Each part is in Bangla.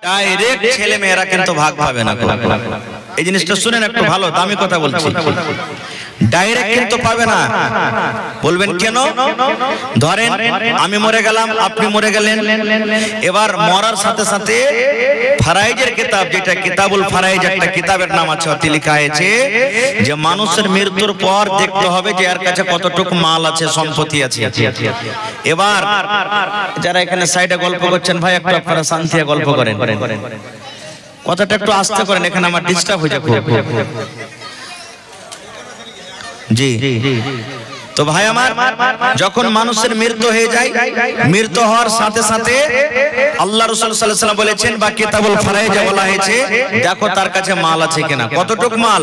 ডাইরেক্ট ছেলে মেয়েরা কিন্তু ভাগ পাবে না। এই জিনিসটা শুনেন, একটু ভালো দামি কথা বলছি, ডাইরেক্ট কিন্তু পাবে না। বলবেন কেন? ধরেন আমি মরে গেলাম, আপনি মরে গেলেন, এবার মরার সাথে সাথে ফারাইজের কিতাব, যেটা কিতাবুল ফারাইজ একটা কিতাবের নাম আছে, অতি লেখা আছে যে মানুষের মৃত্যুর পর দেখতে হবে যে এর কাছে কতটুকু মাল আছে, সম্পত্তি আছে। এবার যারা এখানে সাইডে গল্প করছেন, ভাই একটু আপনারা শান্তিতে গল্প করেন, কথাটা একটু আস্তে করেন, এখানে আমার ডিস্টার্ব হয়ে যাবে। জি তো ভাই আমার, যখন মানুষের মৃত্যু হয়ে যায়, মৃত্যু হওয়ার সাথে সাথে আল্লাহ রাসূল সাল্লাল্লাহু আলাইহি ওয়াসাল্লাম বলেছেন, বা কিতাবুল ফারাইজে বলা হয়েছে, দেখো তার কাছে মাল আছে কিনা, কতটুকু মাল,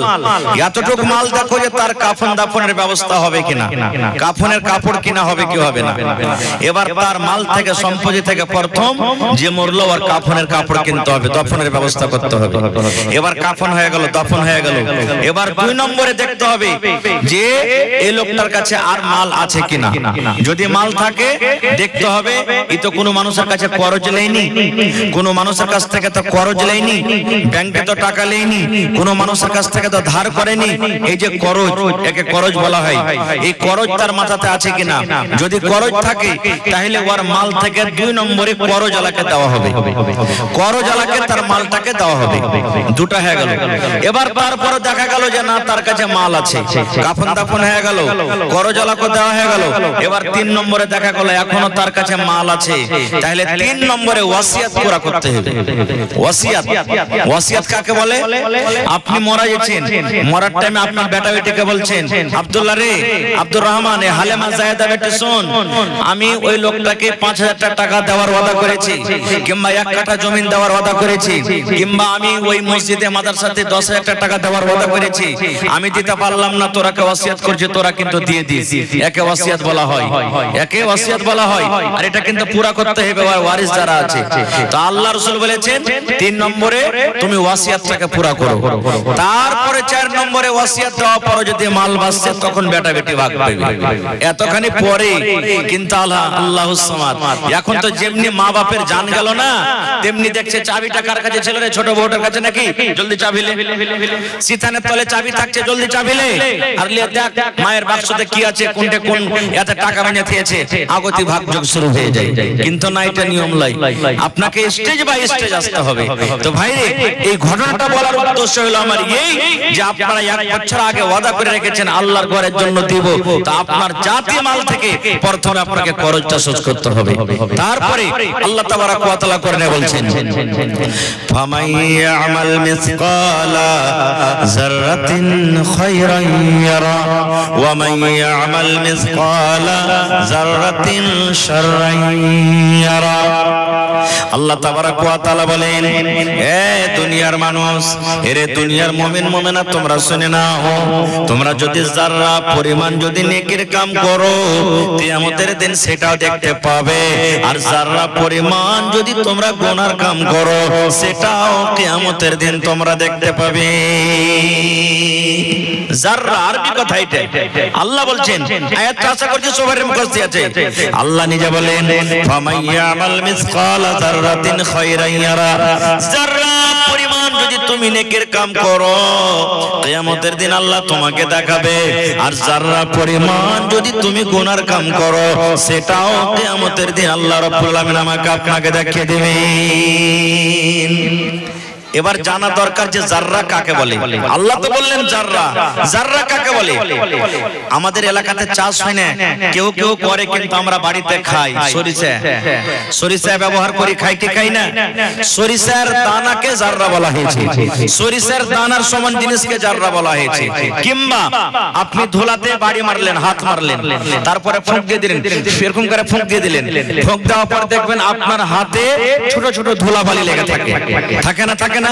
এতটুকু মাল দেখো যে তার কাফন দাফনের ব্যবস্থা হবে কিনা, কাফনের কাপড় কিনা হবে কি হবে না। এবার তার মাল থেকে, সম্পত্তি থেকে প্রথম যে মরলো ওর কাফনের কাপড় কিনতে হবে, দফনের ব্যবস্থা করতে হবে। এবার কাফন হয়ে গেল, দফন হয়ে গেল, এবার 2 নম্বরে দেখতে হবে যে এই লোকটার কাছে আর মাল আছে কিনা। যদি মাল থাকে দেখতে হবে এই তো কোনো মানুষের কাছে করজ লেইনি, কোনো মানুষের কাছ থেকে তো করজ লেইনি, ব্যাংকে তো টাকা লেইনি, কোনো মানুষের কাছ থেকে তো ধার করেনি, এই যে করজ, একে করজ বলা হয়, এই করজ তার মাথাতে আছে কিনা। যদি করজ থাকে তাহলে ওর মাল থেকে 2 নম্বরে করজ আলাকে দেওয়া হবে, করজ আলাকে তার মালটাকে দেওয়া হবে। 2টা হয়ে গেল। এবার তারপরে দেখা গেল যে না, তার কাছে মাল আছে, কাফন দাফন হয়ে গেল, করজ আলাকে দেওয়া হয়ে গেল। এবার 3 নম্বরে দেখা গেল এখনো তার কাছে মাল আছে, তাহলে 3 নম্বরে ওয়াসিয়াত পুরা করতে হবে। ওয়াসিয়াত, ওয়াসিয়াত কাকে বলে? আপনি মারা গেছেন, মরার টাইমে আপনার বেটা বেটিকে বলছেন, আব্দুল্লাহ রে, আব্দুর রহমান, হালেমা জায়েদা বেটি শোন, আমি ওই লোকটাকে 5000 টাকা দেওয়ার ওয়াদা করেছি, কিংবা 1 কাঠা জমি দেওয়ার ওয়াদা করেছি, কিংবা আমি ওই মসজিদে মাদ্রাসাতে 10000 টাকা দেওয়ার ওয়াদা করেছি, আমি দিতে পারলাম না, তোরাকে ওয়াসিয়াত করছি, তোরা কিন্তু দিয়ে দিস। একে ওয়াসিয়াত বলা হয়, একে ওয়াসিয়াত বলা হয়। আর এটা কিন্তু পুরা করতে হবে ওয়ারিস যারা আছে। তো আল্লাহ রাসূল বলেছেন 3 নম্বরে তুমি ওয়াসিয়াতটাকে পুরা করো। তারপরে 4 নম্বরে ওয়াসিয়াত দেওয়ার পর যদি মাল বাঁচে তখন বেটা বেটি ভাগ পাবে। এতখানি পরে কিন্তু আল্লাহুস সামাদ। এখন তো যেমনি মা বাপের জান গেল না, তেমনি দেখছে চাবিটা কার কাছে ছিল রে, ছোট বউটার কাছে নাকি, জলদি চাবি লে, সিথানের তলে চাবি থাকছে, জলদি চাবি লে, আর লিয়ে দেখ মায়ের বাক্সতে কি আছে, কোনটা কোন এতে টাকা বানিয়ে দিয়েছে, আগতি ভাগ যোগ শুরু হয়ে যায়। কিন্তু না, এটা নিয়ম লাই, আপনাকে স্টেজ বাই স্টেজ আসতে হবে। তো ভাই রে, এই ঘটনাটা বলার উদ্দেশ্য হলো আমার এই যে আপনারা 1 বছর আগে ওয়াদা করে রেখেছেন আল্লাহর ঘরের জন্য দিব, তো আপনার জাতীয় মাল থেকে প্রথমে আপনাকে খরচটা শোধ করতে হবে। তারপরে আল্লাহ তাবারাক ওয়া তাআলা কোরআনে বলছেন, ফামান ইয়ামাল মিসকালা যাররাতিন খায়রান ইয়ারা ওয়া মান ইয়ামাল মিসকালা যাররাতিন শাররান ইয়ারা। আল্লাহ তাবারাক ওয়া তাআলা বলেন, এ দুনিয়ার মানুষ, এরে দুনিয়ার মুমিন মুমিনা, তোমরা শুনে নাও, তোমরা যদি যারা পরিমাণ যদি নেকির কাম করো কিয়ামতের দিন সেটাও দেখতে পাবে, আর যারা পরিমাণ যদি তোমরা গুনার কাম করো সেটাও কিয়ামতের দিন তোমরা দেখতে পাবে। যারা আরবি কথা এটা, আল্লাহ বলছেন, আয়াতটা আশা করছি সবার মুখস্থ আছে। আল্লাহ নিজে বলেন, ফামান ইয়ামাল মিসকালা যাররাতিন খায়রান ইয়ারা, যারা পরিমাণ যদি তুমি নেকির কাম করো কিয়ামতের দিন আল্লাহ তোমাকে দেখাবে, আর যারা পরিমাণ যদি তুমি গুনার কাম করো সেটাও কিয়ামতের দিন আল্লাহ রাব্বুল আলামিন আমাকে আপনাকে দেখিয়ে দিবেন। এবার জানা দরকার যে জাররা কাকে বলে। আল্লাহ তো বললেন জাররা, জাররা কাকে বলে? আমাদের এলাকাতে চাষ হয় না, কেউ কেউ করে, কিন্তু আমরা বাড়িতে খাই। সরিষা, সরিষা ব্যবহার করি, খাই কি খাই না? সরিষার দানাকে জাররা বলা হয়েছে, সরিষার দানার সমান জিনিসকে জাররা বলা হয়েছে। কিংবা আপনি ধুলাতে বাড়ি মারলেন, হাত মারলেন, তারপরে ফুঁক দিয়ে দিলেন, এরকম করে ফুঁক দিয়ে দিলেন, ফুঁক দেওয়ার পর দেখবেন আপনার হাতে ছোট ছোট ধুলাবালি লেগে থাকে, থাকে না? থাকে না,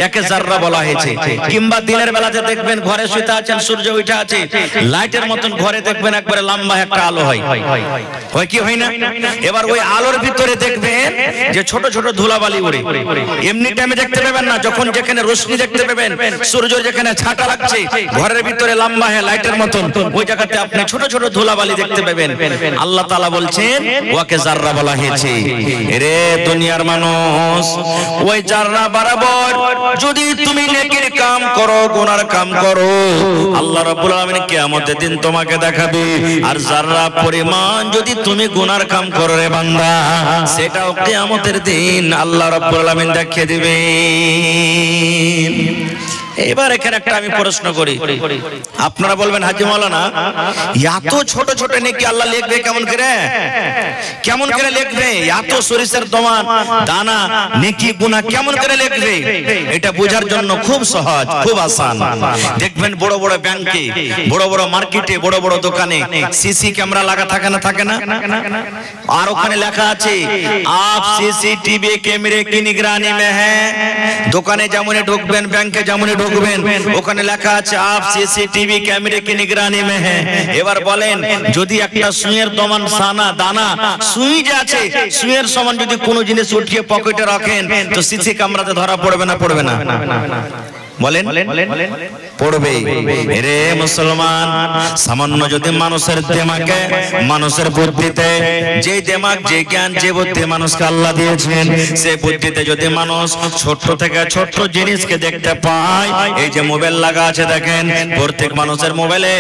একে জাররা বলা হয়েছে। কিংবা দিনের বেলাতে দেখবেন ঘরে শুতে আছেন, সূর্য উঠে আছে, লাইটের মতন ঘরে দেখবেন একবারে লম্বা একটা আলো হয়, হয় কি হয় না? এবার ওই আলোর ভিতরে দেখবেন যে ছোট ছোট ধুলাবালি উড়ে। এমনি টাইমে দেখতে পাবেন না, যখন যেখানে রোশনি দেখতে পাবেন, সূর্য যেখানে ছাটা লাগছে ঘরের ভিতরে লম্বা হয় লাইটের মতন, ওই জায়গাতে আপনি ছোট ছোট ধুলাবালি দেখতে পাবেন। আল্লাহ তাআলা বলছেন ওয়াকে জাররা বলা হয়েছে। রে দুনিয়ার মানুষ, ওই জাররা বরাবর যদি তুমি নেকির কাম করো, গুনার কাম করো, আল্লাহ রাব্বুল আলামিন কিয়ামতের দিন তোমাকে দেখাবে। আর জাররা পরিমাণ যদি তুমি গুনার কাম করো রে বান্দা, সেটাও কিয়ামতের দিন আল্লাহ রাব্বুল আলামিন দেখিয়ে দিবেন। এবার এখানে একটা আমি প্রশ্ন করি, আপনারা বলবেন হাজী মাওলানা এত ছোট ছোট নেকি আল্লাহ লিখবে কেমন করে? কেমন করে লিখবে? এত সরিষার দানা নেকি গুনাহ কেমন করে লিখবে? এটা বোঝার জন্য খুব সহজ, খুব আসান। দেখবেন বড় বড় ব্যাংকে, বড় বড় মার্কেটে, বড় বড় দোকানে সিসি ক্যামেরা লাগা থাকে না, থাকে না? আর ওখানে লেখা আছে আপ সিসিটিভি ক্যামেরে কি নিগরানি মে হ্যাঁ। দোকানে যেমন ঢুকবেন, ব্যাংকে যেমন ঢুকবেন, ওখানে লেখা আছে আপ সিসিটিভি ক্যামেরে কি নিগরানি মে হ্যাঁ। এবার বলেন, যদি একটা সুইয়ের দানা সুই যে আছে, সুইয়ের সমান যদি কোনো জিনিস উঠিয়ে পকেটে রাখেন, তো সিসি ক্যামেরাতে ধরা পড়বে না, পড়বে না? বলেন পড়বে। রে মুসলমান, সামান্য যদি মানুষের দিমাগে, মানুষের বুদ্ধিতে, যে দিমাগ, যে জ্ঞান, যে বুদ্ধি মানুষকে আল্লাহ দিয়েছেন, সেই বুদ্ধিতে যদি মানুষ ছোট থেকে ছোট জিনিসকে দেখতে পায়, এই যে মোবাইল লাগা আছে দেখেন, প্রত্যেক মানুষের মোবাইলে,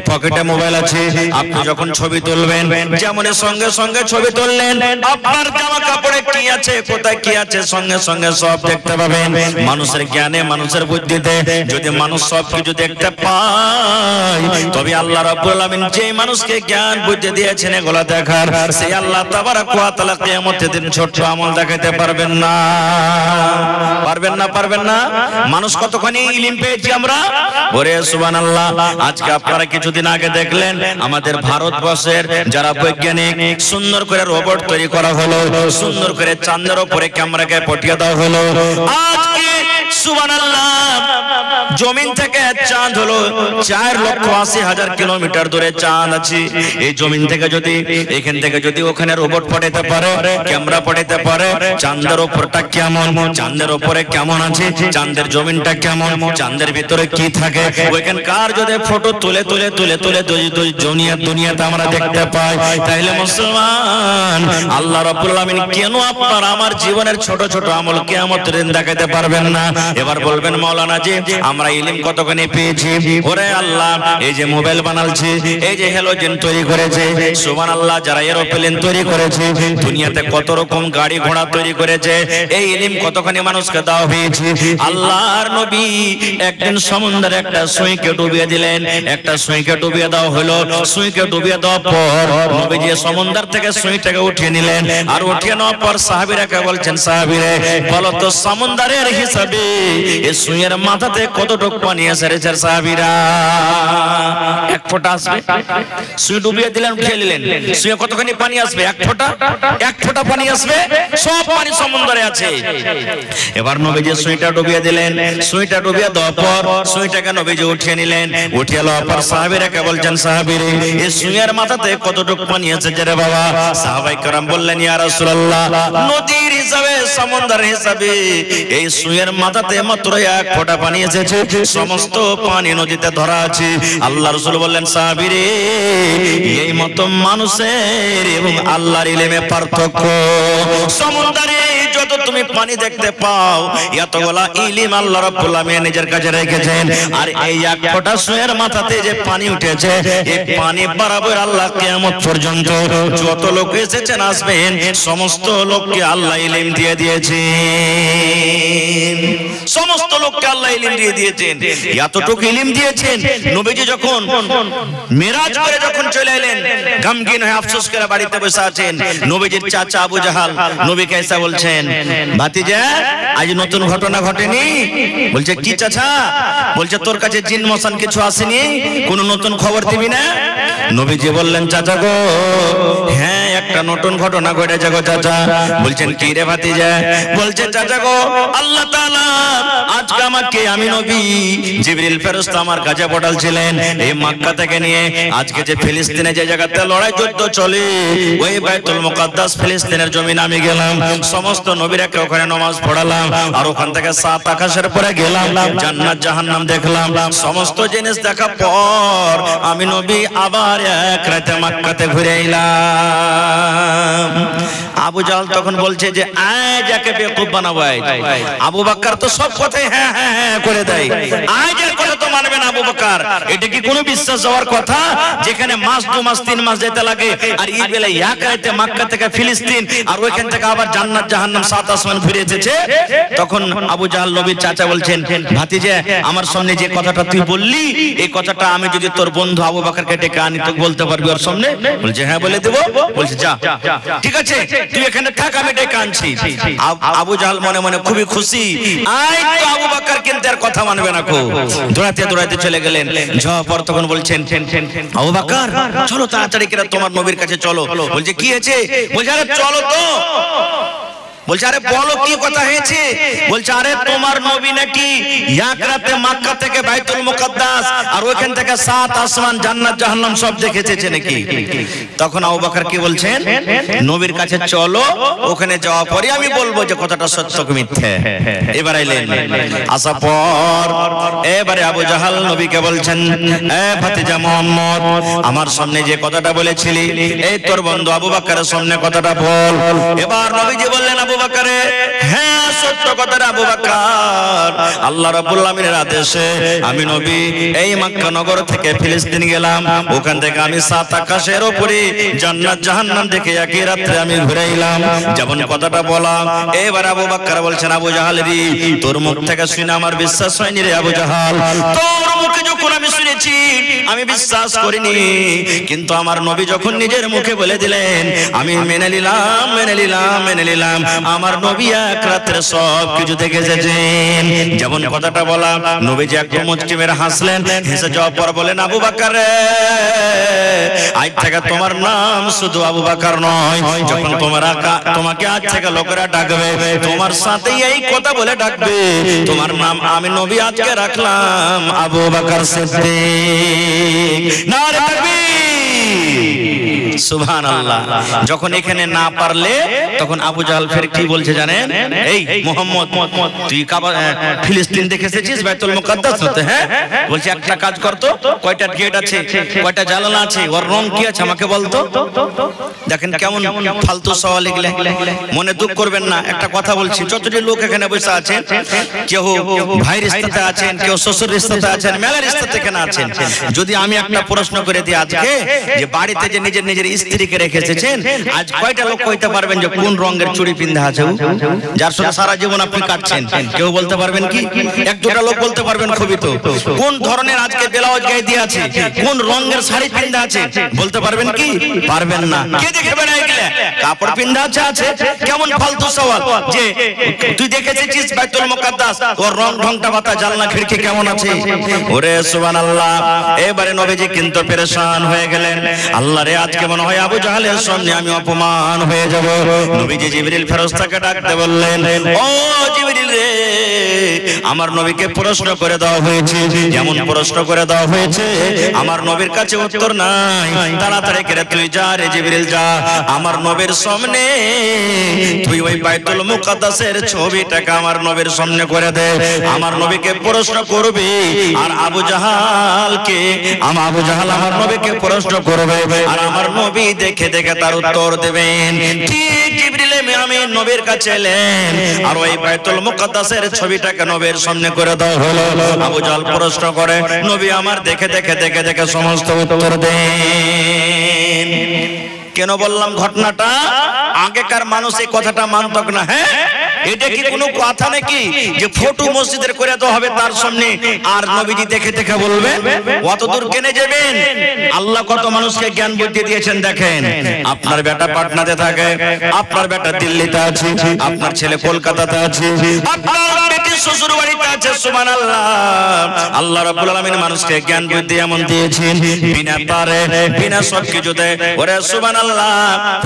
পকেটে মোবাইল আছে। আপনি যখন ছবি তুলবেন, যেমন সঙ্গে সঙ্গে ছবি তুললেন, আপনার জামা কাপড়ে কি আছে, কোথায় কি আছে, সঙ্গে সঙ্গে সব দেখতে পাবেন। মানুষের জ্ঞানে, মানুষের বুদ্ধিতে যদি মানুষ সবকিছু দেখতে পায়, তবে আল্লাহ রাব্বুল আলামিন যে মানুষকে জ্ঞান বুদ্ধি দিয়েছেন এগুলা দেখার, সেই আল্লাহ তাবারক ওয়া তাআলা কিয়ামতের দিন ছোট আমল দেখাতে পারবেন না, পারবেন না, পারবেন না। মানুষ কতখানি ইলম পেয়েছি আমরা, ওরে সুবহানাল্লাহ। আজকে আপনারা কিছুদিন আগে দেখলেন আমাদের ভারতবর্ষের যারা বৈজ্ঞানিক, সুন্দর করে রোবট তৈরি করা হলো, সুন্দর করে চাঁদের উপরে ক্যামেরাকে পাঠিয়ে দেওয়া হলো। আজকে সুবহানাল্লাহ, জমিন থেকে চাঁদ হলো 4,80,000 কিলোমিটার দূরে চাঁদ আছে। এই জমিন থেকে যদি, এখান থেকে যদি ওখানে রোবট পাঠাতে পারে, ক্যামেরা পাঠাতে পারে, চাঁদের উপরটা কেমন, চাঁদের উপরে কেমন আছে, চাঁদের জমিনটা কেমন, চাঁদের ভিতরে কি থাকে, ওইখানকার যদি ফটো তুলে তুলে তুলে তুলে দুনিয়াতে আমরা দেখতে পাই, তাহলে মুসলমান আল্লাহ রাব্বুল আলামিন কেন আপনার আমার জীবনের ছোট ছোট আমল কিয়ামতের দিন দেখাতে পারবেন না? এবার বলবেন মাওলানা জি আমরা ইলম কতখানি পেয়েছি। ওরে আল্লাহ, এই যে মোবাইল বানালছে, এই যে হ্যালোজেন তৈরি করেছে, সুবহানাল্লাহ, যারা এরোপ্লেন তৈরি করেছে, দুনিয়াতে কত রকম গাড়ি ঘোড়া তৈরি করেছে, এই ইলম কতখানি মানুষকে দেওয়া হয়েছে। আল্লাহর নবী একদিন সমুদ্রে একটা সুইকে ডুবিয়ে দিলেন, একটা সুইকে ডুবিয়ে দেওয়া হলো। সুইকে ডুবিয়ে দেওয়ার পর নবীজি সমুদ্র থেকে সুইটাকে উঠিয়ে নিলেন, আর উঠিয়ে নেওয়ার পর সাহাবীরাকে বলছেন, সাহাবীরে বলো তো সমুদ্রের হিসাবে এই সুইয়ের মাথাতে কতটুকু পানি আছে রে সাহাবীরা? এক ফোঁটা আসবে। সুই ডুবিয়ে দিলেন, উঠিয়ে নিলেন, সুইয়ে কতখানি পানি আসবে? এক ফোঁটা, এক ফোঁটা পানি আসবে। সব পানি সমুদ্রে আছে। এবার নবীজি সুইটা ডুবিয়ে দিলেন, সুইটা ডুবিয়ে দেওয়ার পর সুইটাকে নবীজি উঠিয়ে নিলেন, উঠিয়ে নেওয়ার পর সাহাবীরাকে বলছেন, সাহাবীরে এই সুইয়ের মাথাতে কতটুকু পানি আছে রে বাবা? সাহাবায়ে কেরাম বললেন, ইয়া রাসূলুল্লাহ, নদীর হিসাবে, সমুদ্রের হিসাবে এই সুইয়ের মাথাতে মাত্র এক ফোঁটা পানি এসেছে, সমস্ত পানি নদীতে ধরা আছে। আল্লাহ রাসূল বললেন, সাহাবীরে এই মত মানুষের এবং আল্লাহর ইলমে পার্থক্য। সমুদ্রে যত তুমি পানি দেখতে পাও, এতগুলা ইলম আল্লাহ রাব্বুল আলামিন নিজের কাছে রেখেছেন। আর এই এক ফোঁটা সুয়ের মাথাতে যে পানি উঠেছে, এই পানি বরাবর আল্লাহ কিয়ামত পর্যন্ত যত লোক এসেছেন আসবেন, সমস্ত লোককে আল্লাহ ইলম দিয়ে দিয়েছেন, সমস্ত লোককে আল্লাহ ইলম দিয়ে দিয়েছেন। এতটুকু ইলম দিয়েছেন, নবীজি যখন মিরাজ করে যখন চলে এলেন, গমগিন হয়ে আফসোস করে বাড়িতে বসে আছেন, নবীজির চাচা আবু জাহাল নবীকে এসে বলছেন, ভাতিজা আজ নতুন ঘটনা ঘটেনি? বলছে, কি চাচা? বলছে, তোর কাছে জিন মশান কিছু আসেনি? কোন নতুন খবর দিবি না? নবীজি বললেন, চাচা গো, হ্যাঁ একটা একটা নতুন ঘটনা ঘটেছে গো চাচা। বলছেন কি রে ভাতিজা? বলছে চাচা গো, আল্লাহ তাআলা আজকে আমাকে, আমি নবী, জিবরিল ফেরেশতা আমার কাছে পাঠালছিলেন এই মক্কা থেকে নিয়ে আজকে যে ফিলিস্তিনে যে জায়গাতে লড়াই যুদ্ধ চলে, ওই বাইতুল মুকাদ্দাস ফিলিস্তিনের জমিনে আমি গেলাম, সমস্ত নবীরাকে ওখানে নামাজ পড়ালাম, আর ওখান থেকে 7 আকাশের পরে গেলাম, জান্নাত জাহান্নাম দেখলাম। সমস্ত জিনিস দেখার পর আমি নবী আবার এক রাতে মক্কাতে ঘুরে এলাম। আবু জাহল তখন বলছে যে আয় যাকে বেকুব বানাবো। আবু বকর তো সব কথাই হ্যাঁ হ্যাঁ হ্যাঁ করে দেয়, আয় যে কথা তো মানবে না আবু বকর। এটা কি কোনো বিশ্বাস হওয়ার কথা? যেখানে মাস 2 মাস 3 মাস যেতে লাগে, আর এই বেলা এক রাতে মক্কা থেকে ফিলিস্তিন, আর ওইখান থেকে আবার জান্নাত জাহান্নাম 7 আসমান ঘুরে এসেছে। তখন আবু জাহল নবীর চাচা বলছেন, ভাতিজা আমার সামনে যে কথাটা তুই বললি, এই কথাটা আমি যদি তোর বন্ধু আবু বকরকে ডেকে আনি তো বলতে পারবি ওর সামনে? বলছে হ্যাঁ বলে দেব। বলছে যা, ঠিক আছে তুই এখানে থাক, আমি ডেকে আনছি। আবু জাহল মনে মনে খুবই খুশি, আই তো আবু বকর কিন্তু আর কথা মানবে না, কো দৌড়াতে দৌড়াতে চলে গেলেন। যাওয়ার পর তখন বলছেন, আবু বকর চলো তাড়াতাড়ি করে তোমার নবীর কাছে চলো। বলছে কি হয়েছে? বলছে আরে চলো তো। বলছে আরে বলো কি কথা হয়েছে? বলছে আরে তোমার নবী নাকি এক রাতে মক্কা থেকে বাইতুল মুকাদ্দাস আর ওইখান থেকে 7 আসমান জান্নাত জাহান্নাম সব দেখে এসেছে নাকি? তখন আবু বকর কি বলছেন, নবীর কাছে চলো, ওখানে যাওয়ার পরে আমি বলবো যে কথাটা সত্য কি মিথ্যে। এবার আইলেন, আসার পর এবারে আবু জাহল নবীকে বলছেন, এ ভাতিজা মুহাম্মদ, আমার সামনে যে কথাটা বলেছিলি এই তোর বন্ধু আবু বকরের সামনে কথাটা বল। এবার নবীজি বললেন, আবু বকর হ্যাঁ সত্য কথা আবু বকর, আল্লাহ রাব্বুল আলামিনের আদেশে আমি নবী এই মক্কা নগর থেকে ফিলিস্তিন গেলাম, ওখান থেকে আমি 7 আকাশের উপরে জান্নাত জাহান্নাম দেখে একই রাতে আমি ঘুরে এলাম, যেমন কথাটা বলা। এবার আবু বকর বলছেন, আবু জাহল রে তোর মুখ থেকে শুনে আমার বিশ্বাস হয়নি রে আবু জাহল, তোর মুখে যখন আমি শুনেছি আমি বিশ্বাস করিনি, কিন্তু আমার নবী যখন নিজের মুখে বলে দিলেন আমি মেনে নিলাম মেনে নিলাম মেনে নিলাম। আমার নবী এক রাতে সব কিছু দেখে এসেছেন, যেমন কথাটা বলা। নবীজি একটু মুচকি মেরে হাসলেন, হেসে যাওয়ার পর বলেন, আবু বকর আজ থেকে তোমার নাম শুধু আবু বকর নয়, যখন তোমাকে আজ থেকে লোকেরা ডাকবে তোমার সাথে এই কথা বলে ডাকবে, তোমার নাম আমি নবী আজকে রাখলাম আবু বকর সিদ্দিক। নারে তাকবীর, সুবহানাল্লাহ। যখন এখানে না পারলে তখন আবু জাহল ফের কি বলছে জানেন, এই মুহাম্মদ তুই ফিলিস্তিন দেখে এসেছিস বাইতুল মুকাদ্দাস হতে? হ্যাঁ। বলছে একটা কাজ কর তো, কয়টা গেট আছে, কয়টা জানালা আছে, ওর রং কি আছে আমাকে বলতো। দেখেন কেমন ফালতু সওয়াল এগুলো, মনে দুঃখ করবেন না। একটা কথা বলছি, যতটি লোক এখানে বসে আছেন, কেউ ভাই রিশতাতে আছেন, কেউ শ্বশুর রিশতাতে আছেন, মেলা রিশতাতে এখানে আছেন। যদি আমি একটা প্রশ্ন করে দিই আজকে, যে বাড়িতে যে নিজের নিজের স্ত্রীকে রেখে এসেছেন, আজ কয়টা লোক কইতে পারবেন যে কোন রঙের চুড়ি পিন্ধা আছে যার সঙ্গে সারা জীবন আপনি কাটছেন? কেউ বলতে পারবেন কি? 1-2টা লোক বলতে পারবেন খুবই তো। কোন ধরনের আজকে ব্লাউজ গায়ে দিয়ে আছে, কোন রঙের শাড়ি পিন্ধা আছে বলতে পারবেন কি? পারবেন না। কে দেখবে না এগুলা? কাপড় পিন্ধা আছে। কেমন ফালতু সওয়াল যে তুই দেখেছিস বাইতুল মুকাদ্দাস, ওর রং ঢংটা বাতা জানলা খিড়কি কেমন আছে? ওরে সুবহানাল্লাহ। এবারে নবীজি কিন্তু পেরেশান হয়ে গেলেন, আল্লাহ রে আজকে মনে হয় আবু জাহলের সামনে আমি অপমান হয়ে যাব। নবীজি জিবরিল ফেরেশতাকে ডাকতে বললেন, ও জিবরিল রে, আমার নবীকে প্রশ্ন করে দেওয়া হয়েছে, যেমন প্রশ্ন করে দেওয়া হয়েছে আমার নবীর কাছে উত্তর নাই, তাড়াতাড়ি করে তুই যা রে জিবরিল যা, আমার নবীর সামনে তুই ওই বাইতুল মুকাদ্দাসের ছবিটাকে আমার নবীর সামনে করে দে, আমার নবীকে প্রশ্ন করবে, আর আবু জাহলকে আবু জাহল আমার নবীকে প্রশ্ন করবে, আর আমার নবী দেখে দেখে তার উত্তর দেবেন। ঠিক জিবরিল আমিন নবীর কাছে এলেন, আর ওই বাইতুল মুকাদ্দাসের ছবিটাকে নবীর সামনে করে দেওয়া হলো। আবু জাহল প্রশ্ন করে, নবী আমার দেখে দেখে দেখে দেখে সমস্ত উত্তর দেন। কেন বললাম ঘটনাটা? আগেকার মানুষ এই কথাটা মানত না। হ্যাঁ, এটা কি কোনো কথা নাকি যে ফটো মসজিদের করে দেওয়া হবে তার সামনে, আর নবীজি দেখে দেখে বলবেন? অত দূর কেনে যাবেন? আল্লাহ কত মানুষকে জ্ঞান বুদ্ধি দিয়েছেন দেখেন। আপনার বেটা পাটনাতে থাকে, আপনার বেটা দিল্লিতে আছে, আপনার ছেলে কলকাতাতে আছে, আপনার বেটি শ্বশুর বাড়িতে আছে, সুবহানাল্লাহ। আল্লাহ রাব্বুল আলামিন মানুষকে জ্ঞান বুদ্ধি এমন দিয়েছেন, বিনা তারে বিনা সবকিছুতে ওরে সুবহানাল্লাহ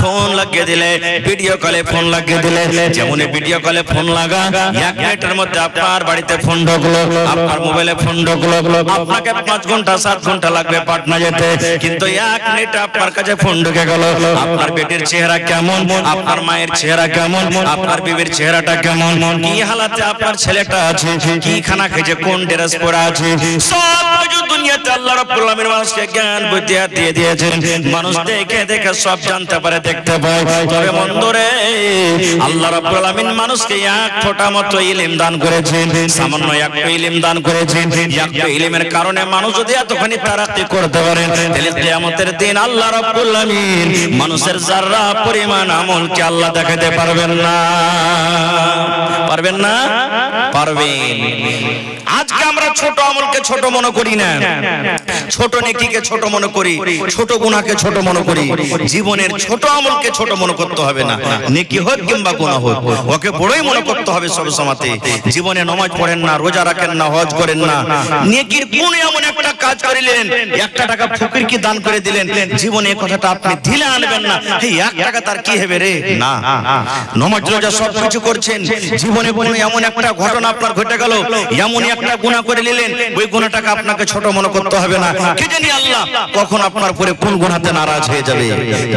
ফোন লাগিয়ে দিলে, ভিডিও কলে ফোন লাগিয়ে দিলে, যেমন ভিডিও কলে ফোন লাগা 1 মিনিটের মধ্যে আপনার বাড়িতে ফোন ঢুকলো, আপনার মোবাইলে ফোন ঢুকলো। আপনাকে 5 ঘন্টা 7 ঘন্টা লাগবে পাটনা যেতে, কিন্তু 1 মিনিটে আপনার কাছে ফোন ঢুকে গেল। আপনার বেটির চেহারা কেমন, আপনার মায়ের চেহারা কেমন, আপনার বিবির চেহারাটা কেমন, কি হালাতে আপনার ছেলেটা আছে, কি খানা খেয়েছে, কোন ড্রেস পরে আছে, সব কিছু দুনিয়াতে আল্লাহ রাব্বুল আলামিন মানুষকে জ্ঞান বুদ্ধি দিয়ে দিয়েছেন। মানুষ দেখে দেখে সব জানতে পারে, দেখতে পায়। তবে বন্ধুরে, আল্লাহ রাব্বুল আলামিন মানুষকে এক ফোঁটা মতো ইলম দান করেছেন, সামান্য একটা ইলম দান করেছেন। একটা ইলমের কারণে মানুষ যদি এতখানি তারাক্কি করতে পারে, তাহলে কিয়ামতের দিন আল্লাহ রাব্বুল আলামিন মানুষের যারা পরিমাণ আমলকে আল্লাহ দেখাতে পারবেন না। পারবেন না? পারবেন। আজকে আমরা ছোট আমলকে ছোট মনে করি না, ছোট নেকিকে ছোট মনে করি, ছোট গুনাহকে ছোট মনে করি। জীবনের ছোট আমলকে ছোট মনে করতে হবে না, নেকি হোক কিংবা গুনাহ হোক, ওকে বড়ই মনে করতে হবে সব সময়তে। জীবনে নামাজ পড়েন না, রোজা রাখেন না, হজ করেন না, নেকির কোন এমন একটা কাজ করিলেন, 1 টাকা ফকিরকে দান করে দিলেন, জীবনে এই কথাটা আপনি দিলে আনবেন না, এই 1 টাকা তার কি হবে রে, না। নামাজ রোজা সব কিছু করছেন, জীবনে কোনো এমন একটা ঘটনা আপনার ঘটে গেল, এমন একটা গুনাহ করে নিলেন, ওই গুনাহটাকে আপনাকে ছোট মনে করতে হবে না। কি জানি আল্লাহ কখন আপনার উপরে কোন গুনাহতে নারাজ হয়ে যাবে।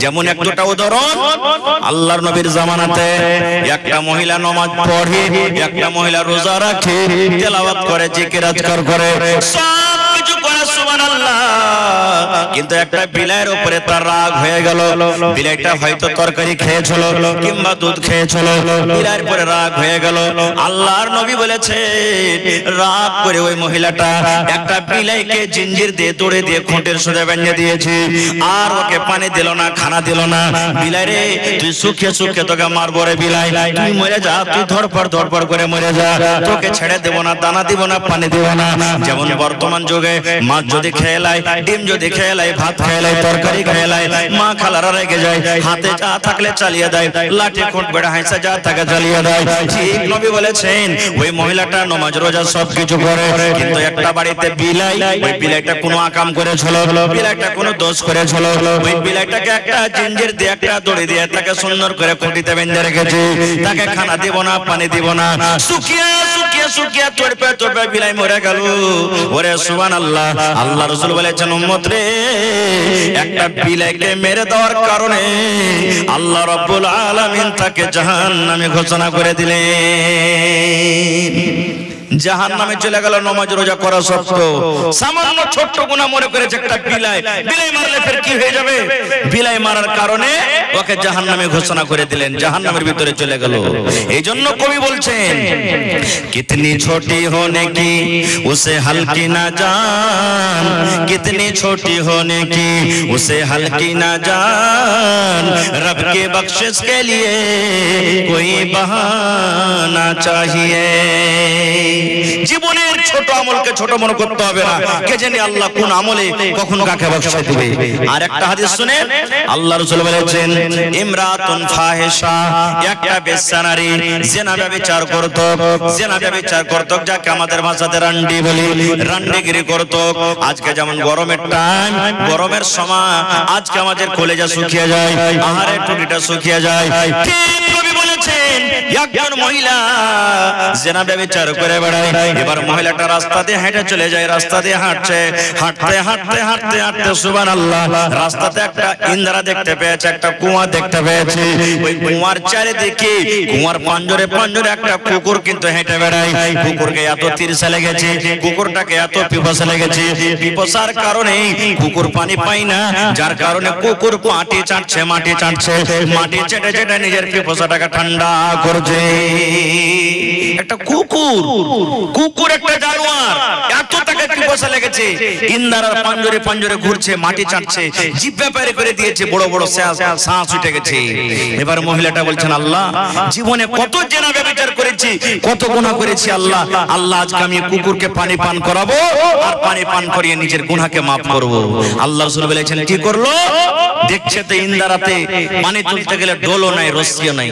যেমন একটা উদাহরণ, আল্লাহর নবীর জামানাতে একটা মহিলা নামাজ পড়ে, একটা মহিলা রোজা রাখে, তেলাওয়াত করে, জিকির আজকার করে, সব কিছু করে, সুবহানাল্লাহ। কিন্তু একটা বিলাইয়ের উপরে তার রাগ হয়ে গেল। বিলাইটা হয়তো তরকারি খেয়েছিল কিংবা দুধ খেয়েছিল, বিলাইয়ের উপরে রাগ হয়ে গেল। আল্লাহর নবী বলেছে, রাগ করে ওই মহিলাটা একটা বিলাইকে জিঞ্জির দিয়ে দড়ে দিয়ে খুঁটের সোজা বেঁধে দিয়েছে, আর ওকে পানি দিল না, খানা দিল না। বিলাই রে, তুই সুখে সুখে তোকে মারবো রে বিলাই, তুই মরে যা, তুই ধরপড় করে মরে যা, তোকে ছেড়ে দেব না, দানা দিব না, পানি দিব না। যেমন বর্তমান যুগে মাছ যদি খেয়ে লাই, ডিম যদি খেয়ে লাই, ভাত খেয়ে লাই, তরকারি খেয়ে লাই, মা খালারা রেগে যায়, হাতে যা থাকলে চালিয়ে দেয়, লাঠি খুঁট বেড়া হাইসা যা থাকে চালিয়ে দেয়। ঠিক নবী বলেছেন, ওই মহিলাটা নামাজ রোজা সব কিছু করে, কিন্তু একটা বাড়িতে বিলাই, ওই বিলাইটা কোনো আকাম করেছিল, বিলাইটা কোনো দোষ করেছিল, ওই বিলাইটাকে একটা জিঞ্জির দিয়ে একটা দড়ি দিয়ে তাকে সুন্দর করে খুঁটিতে বেঁধে রেখেছে, তাকে খানা দিব না, পানি দিব না, শুকিয়ে শুকিয়ে শুকিয়ে তড়পে বিলাই মরে গেল। ওরে সুবহানাল্লাহ, আল্লাহ রাসূল বলেছেন, উম্মত রে, একটা বিলাইকে মেরে দেওয়ার কারণে আল্লাহ রাব্বুল আলামিন তাকে জাহান্নামে ঘোষণা করে দিলেন। জাহান্নামে চলে গেল নামাজ রোজা করা সত্ত্বেও। সামান্য ছোট্ট গুনাহ মনে করেছে একটা বিলাই, বিলাই মারলে ফের কি হয়ে যাবে? বিলাই মারার কারণে ওকে জাহান্নামে ঘোষণা করে দিলেন, জাহান্নামের ভিতরে চলে গেল। এইজন্য কবি বলছেন, কিতনি ছোটি হোনে কি উসে হলকি না জান, কিতনি ছোটি হোনে কি উসে হলকি না জান, রব के बख्शिश के लिए कोई बहाना चाहिए। জীবনের ছোট আমলকে ছোট মনে করতে হবে না, কে জানে আল্লাহ কোন আমলে কখন কাকে বকশিশ দিবে। আর একটা হাদিস শুনেন, আল্লাহ রাসূল বলেছেন, ইমরাতুন ফাহিশা, একটা বেশ্যা নারী জিনা ব্যভিচার করত, জিনা ব্যভিচার করত, যাকে আমাদের ভাষাতে রান্ডি বলি, রান্ডিগিরি করত। আজকে যেমন গরমের টাইম, গরমের সময় আজকে আমাদের কলেজা শুকিয়ে যায়, আহারের টুটিটা শুকিয়ে যায়। ঠিক নবী বলেছেন, একজন মহিলা জিনা ব্যভিচার করে বেড়ায়। এবার মহিলাটা রাস্তা দিয়ে হেঁটে চলে যায়, রাস্তা দিয়ে হাঁটছে, হাঁটতে হাঁটতে হাঁটতে হাঁটতে সুবহানাল্লাহ, রাস্তাতে একটা ইন্দ্রা দেখতে পেয়েছে, একটা কুয়া দেখতে পেয়েছে। ওই কুয়ার চারিদিকে, কুয়ার পাঞ্জরে পাঞ্জরে একটা কুকুর কিন্তু হেঁটে বেড়ায়। কুকুরকে এত তিরসা লেগেছে, কুকুরটাকে এত পিপাসা লেগেছে, পিপাসার কারণে কুকুর পানি পায় না, যার কারণে কুকুর মাটি চাটছে, মাটি চাটছে, মাটি চেটে চেটে নিজের পিপাসাটাকে ঠান্ডা করছে। একটা কুকুর, কুকুর একটা জানোয়ার, এত তাকে পিপাসা লেগেছে, ইন্দ্রার পাঞ্জরে পাঞ্জরে ঘুরছে, মাটি চাটছে, জিহ্বা বের করে দিয়েছে, বড় বড় শ্বাস উঠে গেছে। এবার মহিলাটা বলছেন, আল্লাহ, জীবনে কত জিনা ব্যভিচার করেছি, কত গুনাহ করেছি, আল্লাহ, আল্লাহ আজকে আমি কুকুরকে পানি পান করাবো, আর পানি পান করিয়ে নিজের গুনাহকে মাফ করব। আল্লাহ রাসূল বলেছেন, কি করলো? দেখছে তো ইন্দ্রাতে পানি তুলতে গেলে ডোলও নাই, রশিও নাই।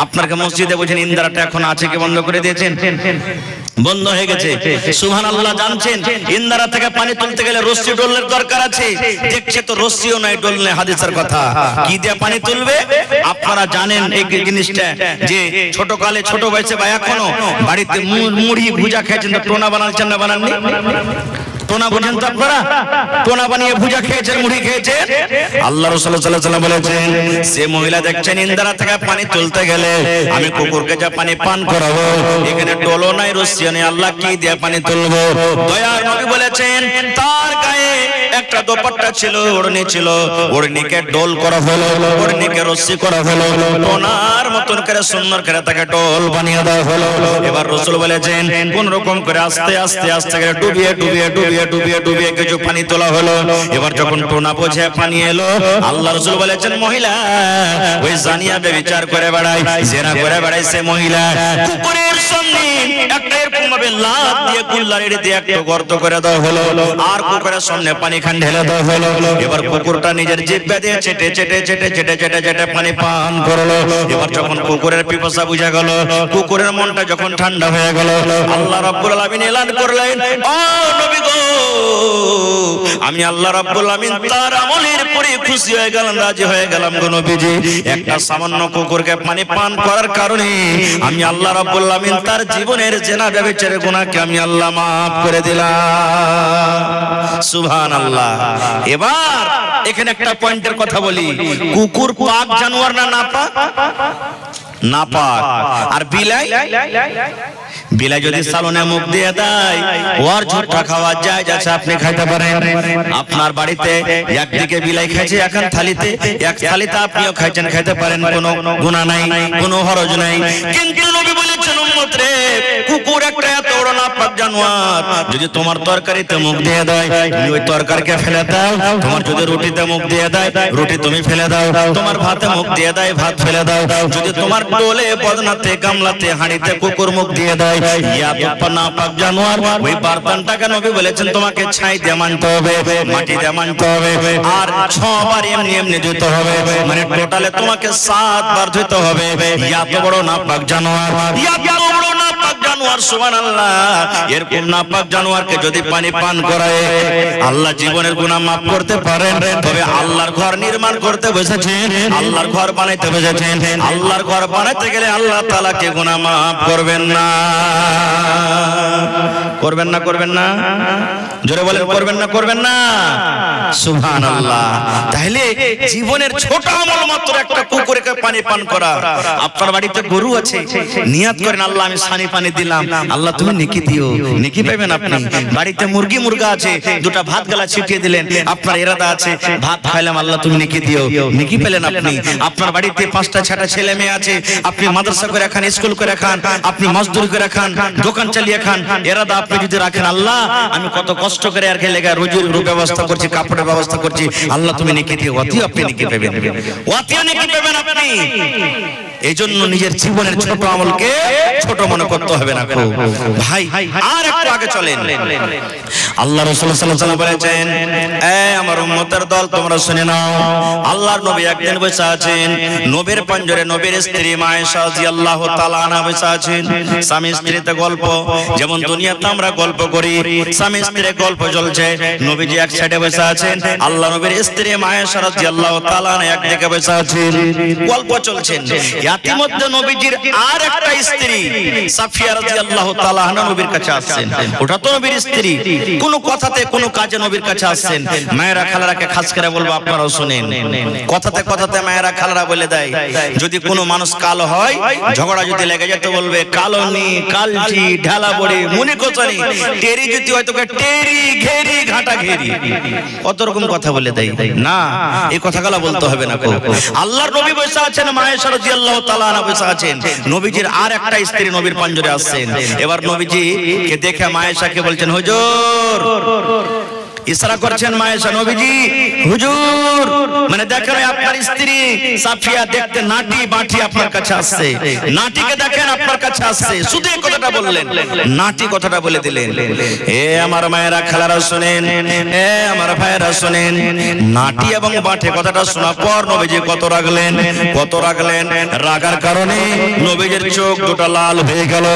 আপনাকে মসজিদে বলছেন ইন্দ্রাটা এখন আছে কি বন্ধ করে দিয়েছে? দেখেছেন বন্ধ হয়ে গেছে। সুবহানাল্লাহ। জানছেন ইন্দারা থেকে পানি তুলতে গেলে রশ্মি ডোলের দরকার আছে, দেখছে তো রশ্মিও নাই, ডোল নেই, হাদিসের কথা। কি দিয়ে পানি তুলবে? আপনারা জানেন এই জিনিসটা, যে ছোট কালে ছোট বয়সে বা এখনো বাড়িতে মুড়ি ভুজা খেয়েছেন, তো টোনা বানাচ্ছেন না বানাননি? টোনা বোঝেন তো আপনারা? টোনা বানিয়ে ভুজা খেয়েছেন, মুড়ি খেয়েছেন। আল্লাহ রাসূল সাল্লাল্লাহু আলাইহি ওয়াসাল্লাম বলেছেন, সে মহিলা দেখছেন ইন্দারা থেকে পানি তুলতে গেলে আমি কুকুরকে যা পানি পান করাবো, এখানে ডোলও নাই, রশ্মিও নেই, আল্লাহ কি দিয়ে পানি তুলবো? দয়ার নবী বলেছেন তার গায়ে একটা দোপাট্টা ছিল, ওড়নি ছিল, ওড়নিকে ডোল করা হলো, ওড়নিকে রশ্মি করা হলো, টোনার মতন করে সুন্দর করে তাকে ডোল বানিয়ে দেওয়া হলো। এবার রাসূল বলেছেন কোন রকম করে আস্তে আস্তে আস্তে করে ডুবিয়ে ডুবিয়ে ডুবিয়ে ডুবিয়ে ডুবিয়ে কিছু পানি তোলা হলো। এবার যখন টোনা বোঝে পানি এলো, আল্লাহ রাসূল বলেছেন মহিলা ওই জানিয়া ব্যভিচার করে বেড়ায়, জেনা করে বেড়ায় সে মহিলা, কুকুরের সামনে একটা এরকম ভাবে লাত দিয়ে কুল্লারি দিয়ে একটা গর্ত করে দেওয়া হলো, আর কুকুরের সামনে পানি খান ঢেলে দেওয়া হলো। এবার কুকুরটা নিজের জিহ্বা দিয়ে চেটে চেটে চেটে চেটে চেটে চেটে পানি পান করলো। এবার যখন কুকুরের পিপাসা বুঝা গেল, কুকুরের মনটা যখন ঠান্ডা হয়ে গেল, আল্লাহ রাব্বুল আলামিন এলান করলেন, ও নবী গো, আমি আল্লাহ রাব্বুল আলামিন তার আমলের পরে খুশি হয়ে গেলাম, রাজি হয়ে গেলাম গো নবীজি। একটা সামান্য কুকুরকে পানি পান করার কারণে আমি আল্লাহ রাব্বুল আলামিন তার জীবনের জেনা ব্যভিচারের গুনাহকে আমি আল্লাহ maaf করে দিলাম। সুবহানাল্লাহ। এবার এখানে একটা পয়েন্টের কথা বলি, কুকুর পাক জানোয়ার না নাপাক? নাপাক। আর বিলাই, বিলাই যদি সালনে মুখ দিয়ে দেয়, ওর ঝুট্টা খাওয়া যায়, যাচ্ছে আপনি খাইতে পারেন। আপনার বাড়িতে একদিকে বিলাই খাইছে এখন থালিতে, এক থালিতে আপনিও খাইছেন, খাইতে পারেন, কোনো গুনাহ নাই, কোনো হরজ নাই। কিন্তু নবী বলেছেন উম্মত রে, কুকুর একটা এত বড় নাপাক জানোয়ার, যদি তোমার তরকারিতে মুখ দিয়ে দেয় তুমি ওই তরকারিকে ফেলে দাও, তোমার যদি রুটিতে মুখ দিয়ে দেয় রুটি তুমি ফেলে দাও, তোমার ভাতে মুখ দিয়ে দেয় ভাত ফেলে দাও, যদি তোমার ডোলে বদনাতে গামলাতে হাঁড়িতে কুকুর মুখ দিয়ে দেয়, ইয়া তো নাপাক জানোয়ার, ওই বারতানটাকে নবী বলেছেন তোমাকে ছাই দিয়ে মানতে হবে, মাটি দিয়ে মানতে হবে, আর 6 বার এমনি এমনি ধুতে হবে, মানে টোটালে তোমাকে 7 বার ধুতে হবে। ইয়া তো বড় নাপাক জানোয়ার, ইয়া তো বড় নাপাক জানোয়ার। সুবহানাল্লাহ। এরকম নাপাক জানোয়ারকে যদি পানি পান করায় আল্লাহ জীবনের গুনাহ maaf করতে পারেন, তবে আল্লাহর ঘর নির্মাণ করতে বসেছেন, আল্লাহর ঘর বানাইতে বসেছেন, আল্লাহর ঘর বানাইতে গেলে আল্লাহ তাআলা কে গুনাহ maaf করবেন না? করবেন না? করবেন না? জোরে বলেন করবেন না? করবেন না? সুবহানাল্লাহ। তাহলে জীবনের ছোট আমল মাত্র একটা কুকুরকে পানি পান করা। আপনার বাড়িতে গরু আছে, নিয়ত করেন আল্লাহ আমি সানি পানি দিলাম, আল্লাহ তুমি নেকি দিও, নেকি পাবেন আপনি। বাড়িতে মুরগি মুরগা আছে, দুটো ভাত গালা ছিটিয়ে দিলেন, আপনার ইরাদা আছে ভাত খাইলাম, আল্লাহ তুমি নেকি দিও, নেকি পেলেন আপনি। আপনার বাড়িতে 5টা 6টা ছেলে মেয়ে আছে, আপনি মাদ্রাসা করে খান, স্কুল করে খান, আপনি মজদুরি করে খান, দোকান চালিয়ে খান, ইরাদা আপনি যদি রাখেন আল্লাহ আমি কত কষ্ট করে আর খেলে রুজির ব্যবস্থা করছি, কাপড়ের ব্যবস্থা করছি, আল্লাহ তুমি নেকি দিও, অতিও আপনি নেকি পাবেন, অতিও নেকি পাবেন আপনি। এই জন্য নিজের জীবনের ছোট আমলকে ছোট মনে করতে হবে না ভাই। আর একটু আগে চলেন, আল্লাহ রাসূল সাল্লাল্লাহু আলাইহি ওয়াসাল্লাম বলেছেন, এ আমার উম্মতের দল তোমরা শুনে নাও, আল্লাহর নবী একদিন বসে আছেন, নবীর পাঞ্জরে নবীর স্ত্রী মা আয়েশা রাদিয়াল্লাহু তাআলা আনহা বসে আছেন। স্বামী স্ত্রীতে গল্প, যেমন দুনিয়াতে আমরা গল্প করি, স্বামী স্ত্রীর গল্প চলছে, নবীজি এক সাইডে বসে আছেন, আল্লাহ নবীর স্ত্রী মা আয়েশা রাদিয়াল্লাহু তাআলা আনহা একদিকে বসে আছেন, গল্প চলছে। ইতিমধ্যে নবীজির আর একটা স্ত্রী সাফিয়া রাদিয়াল্লাহু তাআলা আনহা নবীর কাছে আসছেন, ওটা তো নবীর স্ত্রী, কোন কথাতে কোন কাজে নবীর কাছে আসছেন। মায়েরা খালারাকে খাস করে বলবো, আপনারাও শুনেন, কথাতে কথাতে মায়েরা খালারা বলে দেয়, যদি কোনো মানুষ কালো হয়, ঝগড়া যদি লেগে যেত বলবে কালনি, কালচি, ঢালা বড়ি, মুনি কোচানি, টেরি যদি হয় তোকে টেরি, ঘেরি, ঘাটা ঘেরি, কত রকম কথা বলে দেয় না, এই কথাগুলো বলতে হবে না। আল্লাহর নবী বসে আছেন, মা আয়েশা রাদিয়াল্লাহু তাআলা আনহা বসে আছেন, নবীজির আর একটা স্ত্রী নবীর পাঞ্জরে আসছেন। এবার নবীজি কে দেখে মা আয়েশাকে বলছেন, হুজুর ইশারা করছেন মা আয়েশা, নবীজি হুজুর মানে দেখেন আপনার স্ত্রী সাফিয়া দেখতে নাটি বাটি আপনার কাছে আসছে, নাটিকে দেখেন আপনার কাছে আসছে, শুধু এই কথাটা বললেন, নাটি কথাটা বলে দিলেন। এ আমার মায়েরা খালারা শুনেন, এ আমার ভাইয়েরা শুনেন, নাটি এবং বাটি কথাটা শোনার পর নবীজি কত রাগলেন, কত রাগলেন। রাগার কারণে নবীজির চোখ দুটো লাল হয়ে গেল,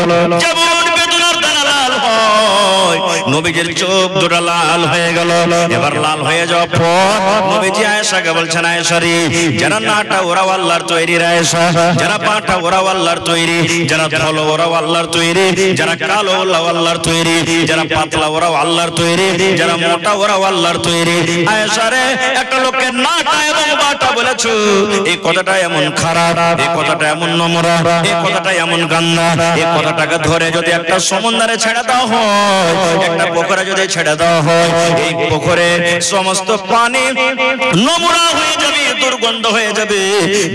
যেমন বেদনার দানা লাল হয়, নবীজির চোখ দুটো লাল হয়ে গেল। এবার লাল হয়ে যাওয়ার পর নবীজি আয়েশাকে বলছেন, আয়েশা রে, যারা নাটা ওরাও আল্লাহর তৈরি রে আয়েশা, যারা পাটা ওরাও আল্লাহর তৈরি, যারা ধলো ওরাও আল্লাহর তৈরি, যারা কালো ওরাও আল্লাহর তৈরি, যারা পাতলা ওরাও আল্লাহর তৈরি, যারা মোটা ওরাও আল্লাহর তৈরি। আয়েশা রে, একটা লোকের নাটা এবং বাটা বলেছো, এই কথাটা এমন খারাপ, এই কথাটা এমন নোংরা, এই কথাটা এমন গান্দা, এই কথাটাকে ধরে যদি একটা সমুদ্রে ছেড়ে দেওয়া হয়, একটা পুকুরে যদি ছেড়ে দেওয়া হয়, এই পুকুরে সমস্ত পানি নোংরা হয়ে যাবে, দুর্গন্ধ হয়ে যাবে,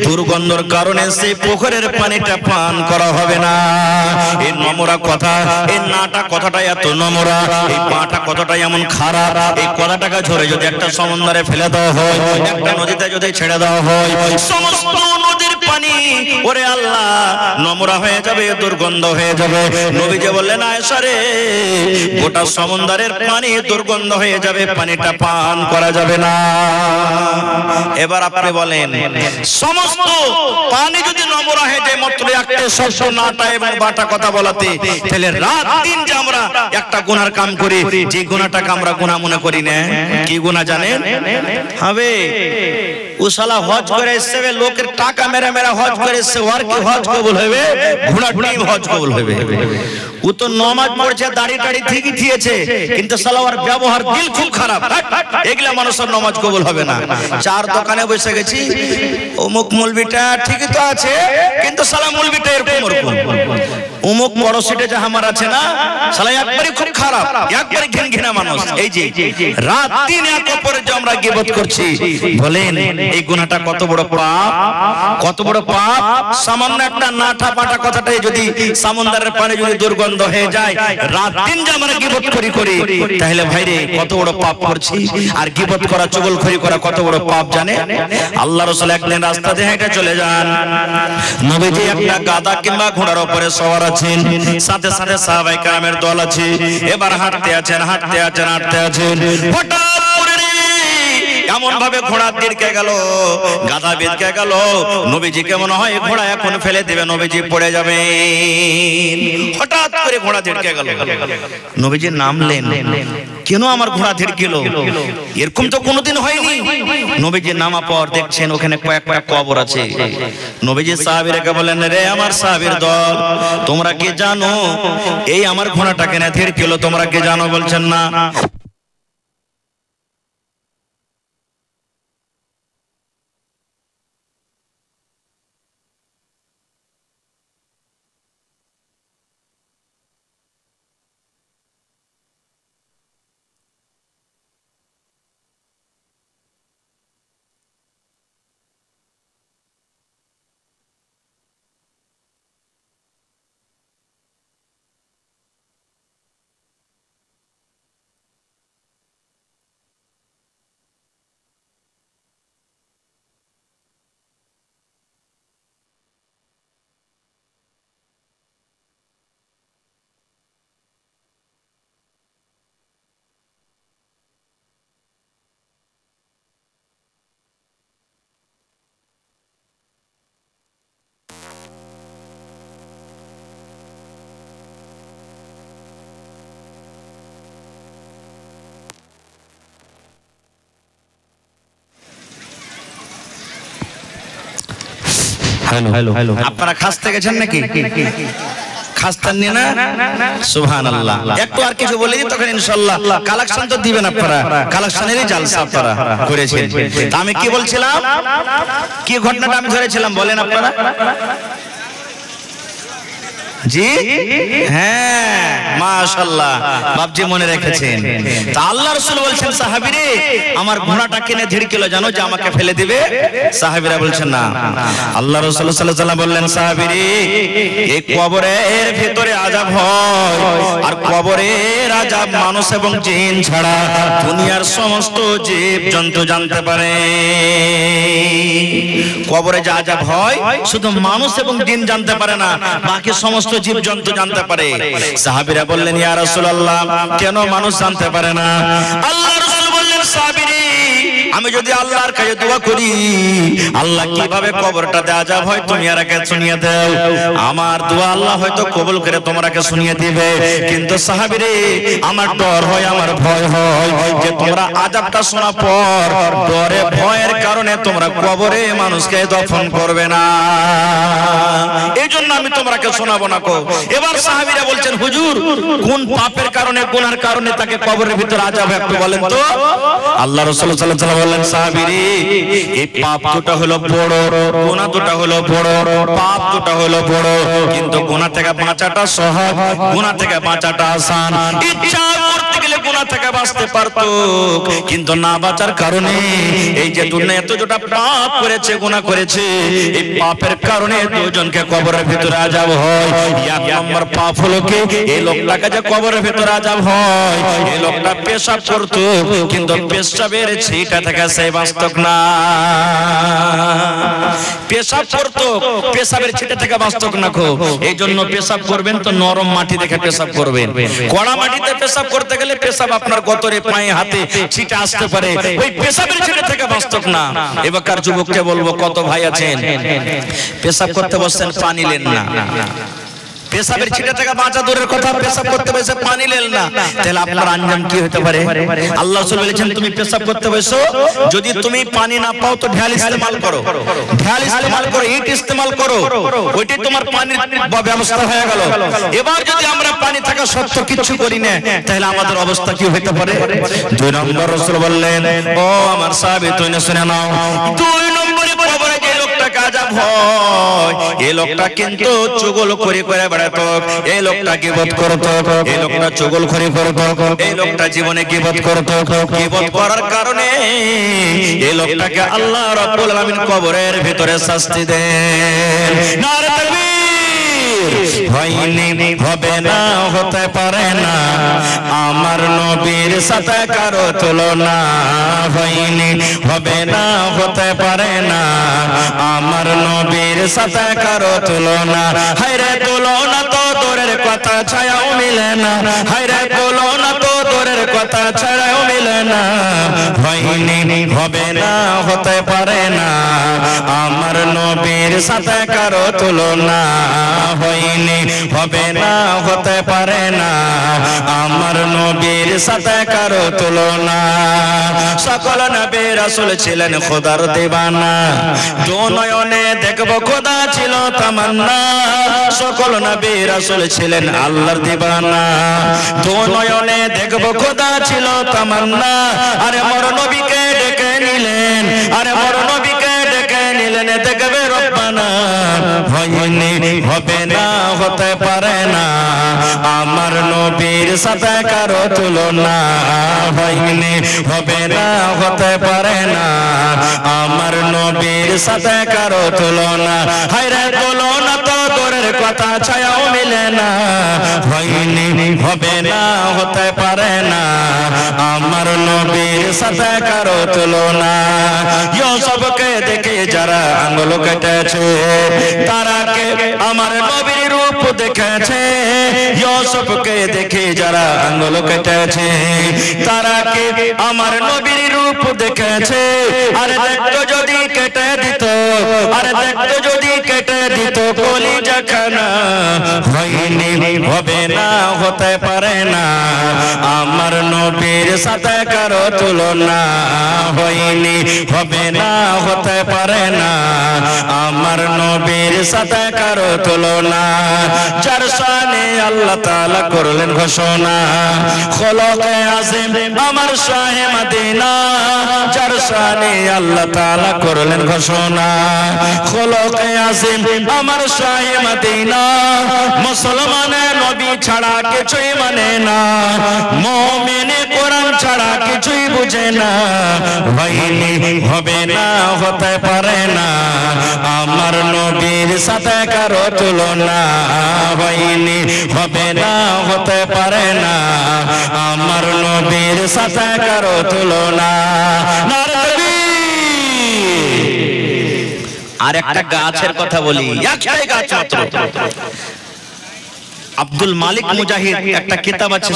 দুর্গন্ধের কারণে সেই পুকুরের পানিটা পান করা হবে না। এই নোংরা কথা, এই নাটা কথাটা এত নোংরা, এই পাটা কথাটা এমন খারাপ, এই কথাটাকে ধরে যদি একটা সমুদ্রে ফেলে দেওয়া হয়, একটা নদীতে যদি ছেড়ে দেওয়া হয়, সমস্ত নদীর পানি ওরে আল্লাহ নোংরা হয়ে যাবে, দুর্গন্ধ হয়ে যাবে। নবীজি বললেন, আয়েশা রে, গোটা সমুদ্রের পানি দুর্গন্ধ হয়ে যাবে, পানিটা পান করা যাবে না। এবার আপনি বলেন, সমস্ত পানি যদি নোংরা হয়ে যায় মাত্র একটা শব্দ নাটা এবং বাটা কথা বলাতে, তাহলে রাত দিন যে আমরা একটা গুনার কাম করি, যে গুনাহটাকে আমরা গুনাহ মনে করি না, কি গুনাহ জানেন? হবে ও শালা হজ করে এসে লোকের টাকা মেরা মেরা হজ করে এসে, ওর কি হজ কবুল হবে? ঘোড়া টিম হজ কবুল হবে। ও তো নামাজ পড়ছে, দাড়ি টাড়ি ঠিকই দিয়েছে, কিন্তু শালা ওর ব্যবহার দিল খুব খারাপ, এগুলা মানুষের নামাজ কবুল হবে না। চার দোকানে বসে গেছি, অমুক মৌলবিটা ঠিকই তো আছে, কিন্তু শালা মৌলবিটা এরকম ওরকম, অমুক বড় সিটে যে আমার আছে না, শালা একবারই খুব খারাপ, একবারই ঘিনঘিনা মানুষ। এই যে রাত দিন এক অপরের যে আমরা গীবত করছি, বলেন এই গুনাহটা কত বড় পাপ, কত বড় পাপ। সামান্য একটা নাটা পাটা কথাটাই যদি সমুদ্রের পানি যদি দুর্গন্ধ হয়ে যায়, রাত দিন যে আমরা গীবত করি, তাহলে ভাইরে কত বড় পাপ করছি। আর গীবত করা, চুগলখড়ি করা কত বড় পাপ জানে? আল্লাহ রাসূল একদিন রাস্তা দিয়ে হেঁটে চলে যান, নবীজি একটা গাধা কিংবা ঘোড়ার উপরে সওয়ার আছেন, সাথে সাথে সাহাবায়ে কেরামের দল আছে। এবার হাঁটতে আছেন, হঠাৎ করে এমন ভাবে ঘোড়া দিরকে গেল, গাধা বেদকে গেল, নবীজিকে মনে হয় ঘোড়া এখন ফেলে দেবে, নবীজি পড়ে যাবে। হঠাৎ করে ঘোড়া দিরকে গেল, নবীজি নামলেন, কেন আমার ঘোড়া ধিড়কিল? এরকম তো কোনোদিন হয়নি। নবীজি নামা পর দেখছেন ওখানে কয়েকটা কবর আছে। নবীজি সাহাবীদেরকে বলেন, রে আমার সাহাবীর দল, তোমরা কি জানো এই আমার ঘোড়াটা কেন ধিড়কিল? তোমরা কি জানো? বলছেন না। আপনারা খাসতে গেছেন নাকি? খাসতেন না? সুবহানাল্লাহ। একটু আর কিছু বলে দিই, তখন ইনশাআল্লাহ কালেকশন তো দিবেন আপনারা, কালেকশনেরই জালসা আপনারা করেছেন। আমি কি বলছিলাম, কি ঘটনাটা আমি ধরেছিলাম বলেন আপনারা? জি হ্যাঁ, মাশাআল্লাহ, বাপজি মনে রেখেছেন। তা আল্লাহ রাসূল বলছেন সাহাবীরে আমার ঘোড়াটা কিনে ধিড়কেলো জানো যে আমাকে ফেলে দিবে। সাহাবীরা বলছেন না। আল্লাহ রাসূল সাল্লাল্লাহু আলাইহি ওয়াসাল্লাম বললেন সাহাবীরে এই কবরের ভিতরে আযাব হয়, আর কবরের আযাব মানুষ এবং জিন ছাড়া দুনিয়ার সমস্ত জীবজন্তু জানতে পারে। কবরে যে আযাব হয় শুধু মানুষ এবং জিন জানতে পারে না, বাকি সমস্ত জীবজন্তু জানতে পারে। সাহাবীরা বললেন ইয়া রাসূলুল্লাহ কেন মানুষ জানতে পারে না? আল্লাহ রাসূল বললেন সাহাবীরে আমি যদি আল্লাহর কাছে দোয়া করি আল্লাহ কিভাবে কবরটাতে আযাব হয় তুমি আরকে শুনিয়ে দাও, আমার দোয়া আল্লাহ হয়তো কবুল করে তোমাকে শুনিয়ে দিবে। কিন্তু সাহাবীরে আমার ডর হয়, আমার ভয় হয় যে তোমরা আযাবটা শোনার পর ডরে ভয়ের কারণে তোমরা কবরে মানুষকে দফন করবে না, এইজন্য আমি তোমাকে শোনাবো না কো। এবার সাহাবীরা বলছেন হুজুর কোন পাপের কারণে গুনার কারণে তাকে কবরের ভিতর আযাব একটু বলেন তো। আল্লাহ রাসূল সাল্লাল্লাহু আলাইহি ওয়াসাল্লাম বললেন সাহাবীরে এই পাপ দুটো হলো বড়, গুনাহ দুটো হলো বড়, পাপ দুটো হলো বড়, কিন্তু গুনাহ থেকে বাঁচাটা সহজ, গুনাহ থেকে বাঁচাটা আসান। ইচ্ছা করতে গেলে গুনাহ থেকে বাঁচতে পারতো, কিন্তু না বাঁচার কারণে এই যে দুনিয়া এত যেটা পাপ করেছে গুনাহ করেছে এই পাপের কারণে দুজনকে কবরের ভিতরে আযাব হয়। এক নম্বর পাপ হলো কি এই লোকটাকে যে কবরের ভিতরে আযাব হয় এই লোকটা পেশাব করতো কিন্তু পেশাবের ছিটা থেকে সে বাঁচত না, পেশাব করতো পেশাবের ছিটা থেকে বাঁচত না কো। এই জন্য পেশাব করবেন তো নরম মাটি দেখে পেশাব করবেন, কড়া মাটিতে পেশাব করতে গেলে পেশাব আপনার গতরে পায়ে হাতে ছিটা আসতে পারে, ওই পেশাবের ছিটা থেকে বাঁচত না। এবারকার যুবককে বলবো কত ভাই আছেন পেশাব করতে বসছেন পানি নেন না, পেশাবের ছিটা থেকে বাঁচা দূরের কথা পেশাব করতে বসে পানি নেন না, তাহলে আপনার আঞ্জাম কি হতে পারে? আল্লাহ রাসূল বলেছেন তুমি পেশাব করতে বসো যদি তুমি পানি না পাও তো ঢাল ইস্তেমাল করো, ঢাল ইস্তেমাল করো, ইট ইস্তেমাল করো, ওইটাই তোমার পানির ব্যবস্থা হয়ে গেল। এবার যদি আমরা পানি থাকা সত্ত্বেও কিছু করি না তাহলে আমাদের অবস্থা কি হতে পারে? দুই নম্বর রাসূল বললেন ও আমার সাহাবী তুমি শুনে নাও, দুই নম্বরে কবরে যে লোকটাকে আযাব হয় এই লোকটা কিন্তু চুগলখড়ি করে বেড়াতো, এই লোকটা গীবত করতো, এই লোকটা চুগলখড়ি করতো, এই লোকটা জীবনে গীবত করতো, গীবত করার কারণে এই লোকটাকে আল্লাহ রাব্বুল আলামিন কবরের ভিতরে শাস্তি দেন। নারে তাকবীর! হয়নি হবে না হতে পারে না আমার নবীর সাথে কারো তুলনা, হয়নি হবে না হতে পারে না আমার নবীর সাথে কারো তুলনা। হায়রে তুলনা তো দূরের কথা ছায়াও মিলে না, হায়রে তুলনা তো দূরের কথা ছায়াও মিলে না, হয়নি হবে না হতে পারে না আমার নবীর সাথে কারো তুলনা, হয়নি হবে না হতে পারে না আমার নবীর সাথে কারো তুলনা। সকল নবী রাসূল ছিলেন খোদার দিওয়ানা, দু নয়নে দেখবো খোদা ছিল তামান্না। সকল নবী রাসূল ছিলেন আল্লাহর দিওয়ানা, দু নয়নে দেখবো খোদা ছিল তামান্না। আরে মোর নবীকে ডেকে নিলেন, আরে মোর নবীকে ডেকে নিলেন দেখবে রব্বানা, হয়নি হবে না হতে পারে না আমার নবীর সাথে কারো তুলনা, হয়নি হবে না হতে পারে না আমার নবীর সাথে কারো তুলনা। হায়রে তুলনা তো দূরের কথা ছায়াও মিলে না, হয়নি হবে না হতে পারে না আমার নবীর সাথে কারো তুলনা। ইউসুফকে দেখে যারা আঙ্গুল কেটেছে তারা কে আমার নবীর রূপ দেখেছে, ইউসুফকে দেখে যারা আঙ্গুল কেটেছে তারা কে আমার নবীর রূপ দেখেছে। আরে দেখতো যদি কেটে দিত, আরে দেখতো যদি কেটে দিত কলিজাখানা, হয়নি হবে না হতে পারে না আমার নবীর সাথে কারো তুলনা, হয়নি হবে না হতে পারে না আমার নবীর সাথে কারো তুলনা। যার শানে আল্লাহ তাআলা করলেন ঘোষণা। খোলকে আযম আমার শাহে মদিনা, যার শানে আল্লাহ তাআলা করলেন ঘোষণা। খোলকে আযম আমার শাহে মদিনা, মুসলমানে নবী ছাড়া কিছুই মানে না, মুমিনে কোরআন ছাড়া কিছুই বুঝে না। হয়নি হবে না হতে পারে না, আমার নবীর সাথে কারো তুলনা। হয়নি হবে না হতে পারে না, আমার নবীর সাথে কারো তুলনা। আর একটা গাছের কথা বলি, একটাই গাছ মাত্র। আব্দুল মালিক মুজাহিদ একটা কিতাব আছে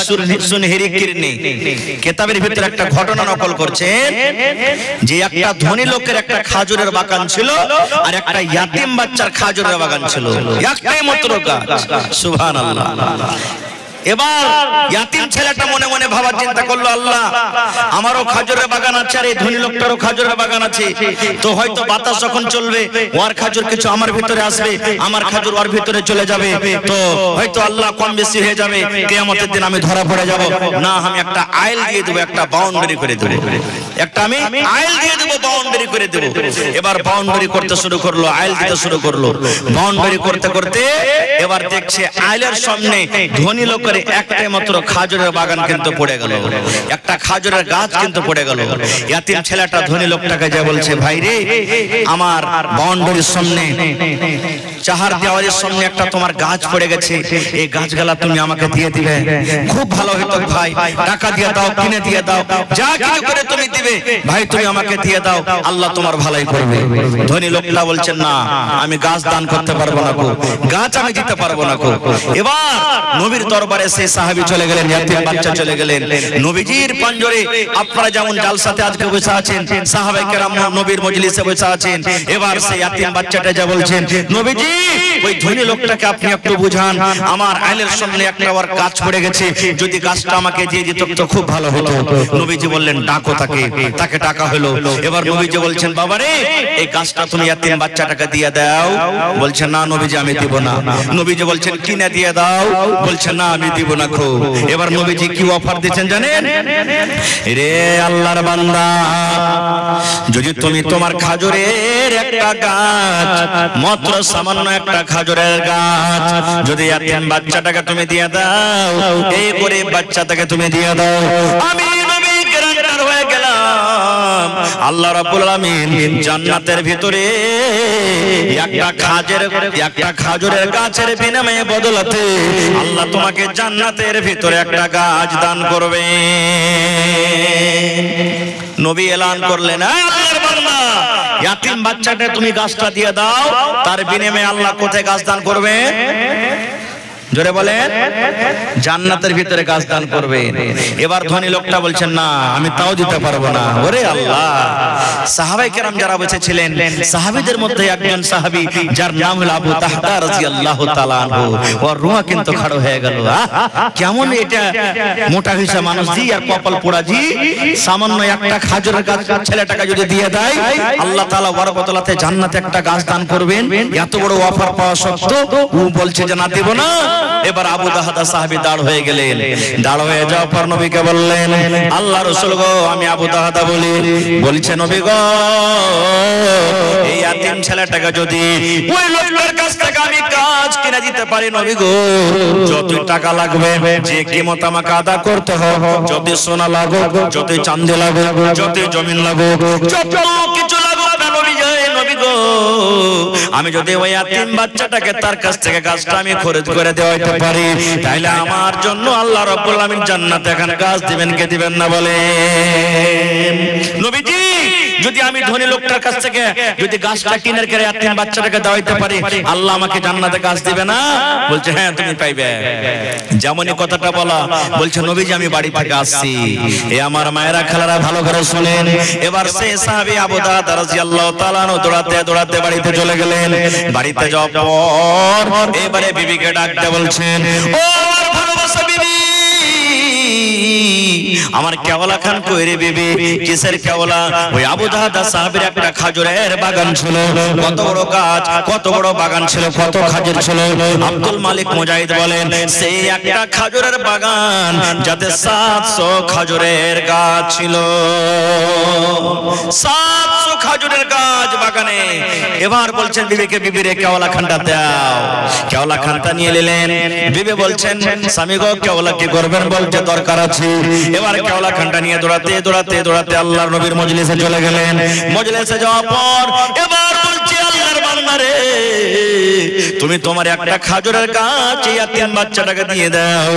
সুনহেরি কিরনি, কিতাবের ভিতরে একটা ঘটনা নকল করছেন যে একটা ধনী লোকের একটা খাজুরের বাগান ছিল আর একটা ইয়াতিম বাচ্চার খাজুরের বাগান ছিল, একটাই মাত্র গাছ। সুবহানাল্লাহ। এবার ইয়াতিম ছেলেটা মনে মনে ভাবা চিন্তা করলো, আল্লাহ আমারও খাজুরের বাগান আছে আর এই ধনী লোকটারও খাজুরের বাগান আছে, তো হয়তো বাতাস যখন চলবে ওর খাজুর কিছু আমার ভিতরে আসবে, আমার খাজুর ওর ভিতরে চলে যাবে, তো হয়তো আল্লাহ কম বেশি হয়ে যাবে, কিয়ামতের দিন আমি ধরা পড়ে যাব। না, আমি একটা আইল দিয়ে দেবো, একটা বাউন্ডারি করে দেবো, একটা আমি আইল দিয়ে দেবো, বাউন্ডারি করে দেবো। এবার বাউন্ডারি করতে শুরু করলো, আইল দিতে শুরু করলো। বাউন্ডারি করতে করতে এবার দেখছে আইলের সামনে ধনী লোকের একটাই মাত্র খাজুরের বাগান কিন্তু পড়ে গেল, একটা খাজুরের গাছ কিন্তু পড়ে গেল। ইয়াতিম ছেলেটা ধনী লোকটাকে যা বলছে, ভাই রে, আমার বাউন্ডারির সামনে চাহার দেওয়ালের সামনে একটা তোমার গাছ পড়ে গেছে, এই গাছগুলা তুমি আমাকে দিয়ে দিবে, খুব ভালো হতো ভাই, টাকা দিয়ে দাও, কিনে দিয়ে দাও, যা কিছু করে তুমি দিবে ভাই, তুমি আমাকে দিয়ে দাও, আল্লাহ তোমার ভালোই করবে। ধনী লোকটা বলছেন, না আমি গাছ দান করতে পারবো না গো, গাছ আমি দিতে পারবো না গো। এবার নবীর দরবারে সেই সাহাবী চলে গেলেন, ইয়াতিম বাচ্চা চলে গেলেন নবীজির পাঞ্জরে। আপনারা যেমন জালসাতে আজকে বসে আছেন, সাহাবায়ে কেরাম নবীর মজলিসে বসে আছেন, এবার সেই ইয়াতিম বাচ্চাটা যা বলছেন, নবীজি ওই ধনী লোকটাকে আপনি একটু বুঝান, আমার আইলের সামনে একটা ওর গাছ পড়ে গেছে, যদি গাছটা আমাকে দিয়ে দিত তো খুব ভালো হতো। নবীজি বললেন, ডাকো তাকে। তাকে ডাকা হলো। এবার নবীজি বলছেন, বাবা রে, এই গাছটা তুমি ইয়াতিম বাচ্চাটাকে দিয়ে দাও। বলছে, না নবীজি আমি দিব না। নবীজি বলছেন, কিনে দিয়ে দাও। বলছে, না আমি দিব না গো। এবার নবীজি কি অফার দিয়েছেন জানেন? রে আল্লাহর বান্দা, যদি তুমি তোমার খাজুরের একটা গাছ, মাত্র সামান্য একটা খাজুরের গাছ, যদি ইয়াতিম বাচ্চাটাকে তুমি দিয়ে দাও, এই গরিব বাচ্চাটাকে তুমি দিয়ে দাও, আমি নবী গ্যারান্টার হয়ে গেলাম, আল্লাহ রাব্বুল আলামিন জান্নাতের ভিতরে একটা খাজুরের গাছের বিনিময়ে বদলাতে আল্লাহ তোমাকে জান্নাতের ভিতরে একটা গাছ দান করবে। নবী এলান করলেন, আল্লাহর বান্দা, ইয়াতিম বাচ্চাটা তুমি গাছটা দিয়ে দাও, তার বিনিময়ে আল্লাহ কোথায় গাছ দান করবে? জোরে বলেন, জান্নাতের ভিতরে গাছ দান করবে। এবার ধনী লোকটা বলছেন, না আমি তাও দিতে পারবো না। ওরে আল্লাহ, সাহাবায়ে কেরাম যারা বসেছিলেন, সাহাবীদের মধ্যে একজন সাহাবী যার নাম হলো আবু তাহতা রাদিয়াল্লাহু তাআলা আনহু, ওর রূহ কিন্তু খাড়া হয়ে গেল। কেমন এটা মোটা হইছে মানুষ জি আর কপাল পোড়া জি, সামান্য একটা খাজুরের গাছ ছেলেটাকে যদি দিয়ে দেয়, আল্লাহ তাআলা ওর বদলাতে জান্নাতে একটা গাছ দান করবেন। এত বড় অফার পাওয়া সত্ত্বেও ও বলছে যে না দেব না। এবার আবু তাহতা সাহাবী দাঁড় হয়ে গেলেন। দাঁড় হয়ে যাওয়ার পর নবীকে বললেন, আল্লাহ রাসূল গো, আমি আবু তাহতা বলি। বলছে, নবী গো, এই ইয়াতিম ছেলেটাকে যদি ওই লোকের কাছ থেকে আমি গাছ কিনে দিতে পারি, নবী গো, যত টাকা লাগবে, যে কিমত আমাকে আদা করতে হবে, যত সোনা লাগুক, যত চাঁদি লাগুক, যত জমিন লাগুক, যত কিছু লাগুক না নবী গো, আমি যদি ওই ইয়াতিম বাচ্চাটাকে তার কাছ থেকে গাছটা আমি খরিদ করে দেওয়াইতে পারি, তাহলে আমার জন্য আল্লাহ রাব্বুল আলামিন জান্নাতে এখন গাছ দিবেন কে দিবেন না বলেন? নবীজি, যদি আমি ধনী লোকটার কাছ থেকে যদি গাছটা কিনে করে ইয়াতিম বাচ্চাটাকে দেওয়াইতে পারি, আল্লাহ আমাকে জান্নাতে গাছ দিবে না? বলছে, হ্যাঁ তুমি পাইবে। যেমনই কথাটা বলা, বলছে, নবীজি আমি বাড়ি থেকে আসছি। এ আমার মায়েরা খালারা ভালো করে শুনেন। এবার সেই সাহাবী আবু দারদা রাদিয়াল্লাহু তাআলা আনহু দৌড়াতে দৌড়াতে বাড়িতে চলে গেলেন। বাড়িতে যাওয়ার পর এবারে বিবিকে ডাকতে বলছেন, ও ভালোবাসা বিবি, আমার কেওলা খান কই রে বিবি? কিসের কেওলা? ওই আবু দাহদা সাহাবীর একটা খাজুরের বাগান ছিল, কত বড় গাছ, কত বড় বাগান ছিল, কত খাজুর ছিল। আব্দুল মালিক মুজাহিদ বলেন সেই একটা খাজুরের বাগান যাতে 700 খাজুরের গাছ ছিল, 700 খাজুরের গাছ বাগানে। এবার বলছেন বিবিকে, বিবি রে কেওলা খানটা দাও। কেওলা খানটা নিয়ে নিলেন। বিবি বলছেন স্বামী গো কেওলা কি করবেন? বলতে দরকার আছে। এবার কেওলা খানটা নিয়ে দৌড়াতে দৌড়াতে দৌড়াতে আল্লাহর নবীর মজলিসে চলে গেলেন। মজলিসে যাওয়ার পর এবার বলছে আল্লাহর বান্দা রে, তুমি তোমার একটা খাজুরের গাছ ইয়াতিম বাচ্চাটাকে দিয়ে দাও,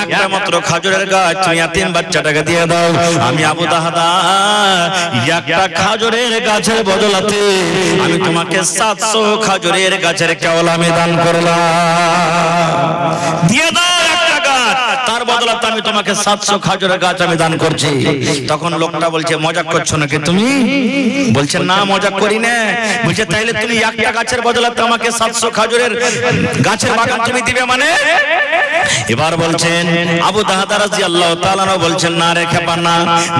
একটা মাত্র খাজুরের গাছ তুমি ইয়াতিম বাচ্চাটাকে দিয়ে দাও। আমি আবু দাহদা একটা খাজুরের গাছের বদলাতে আমি তোমাকে 700 খাজুরের গাছের কেওলা আমি দান করলাম। দিয়ে দাও একটা গাছ, তার বদলাতে আমি তোমাকে 700 খাজুরের গাছ আমি দান করছি। তখন লোকটা বলছে মজাক করছো নাকি তুমি? বলছে না মজাক করি না। বলছে তাইলে তুমি একটা গাছের বদলাতে আমাকে 700 খাজুরের গাছের বাগান তুমি দিবে মানে? এবার বলছেন আবু দাহদা রাদিয়াল্লাহু তাআলা বলছেন না রে খেপা না,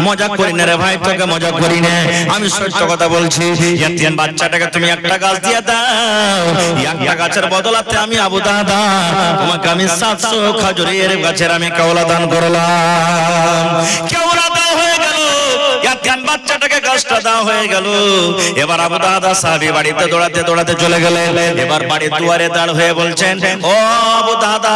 মজাক করি না রে ভাই, তোকে মজাক করি না, আমি সত্য কথা বলছি। ইয়াতিম বাচ্চাটাকে তুমি একটা গাছ দিয়ে দাও, একটা গাছের বদলাতে আমি আবু দাহদা তোমাকে আমি 700 খাজুরের গাছের আমি কেওলা দান করলাম। কেওলা দাও হয়ে গেল, ইয়াতিম বাচ্চাটাকে গাছটা দাও হয়ে গেল। এবার আবু দাহদা সাহাবী বাড়িতে দৌড়াতে দৌড়াতে চলে গেলেন। এবার বাড়ির দুয়ারে দাঁড় হয়ে বলছেন ও আবু দাহদা,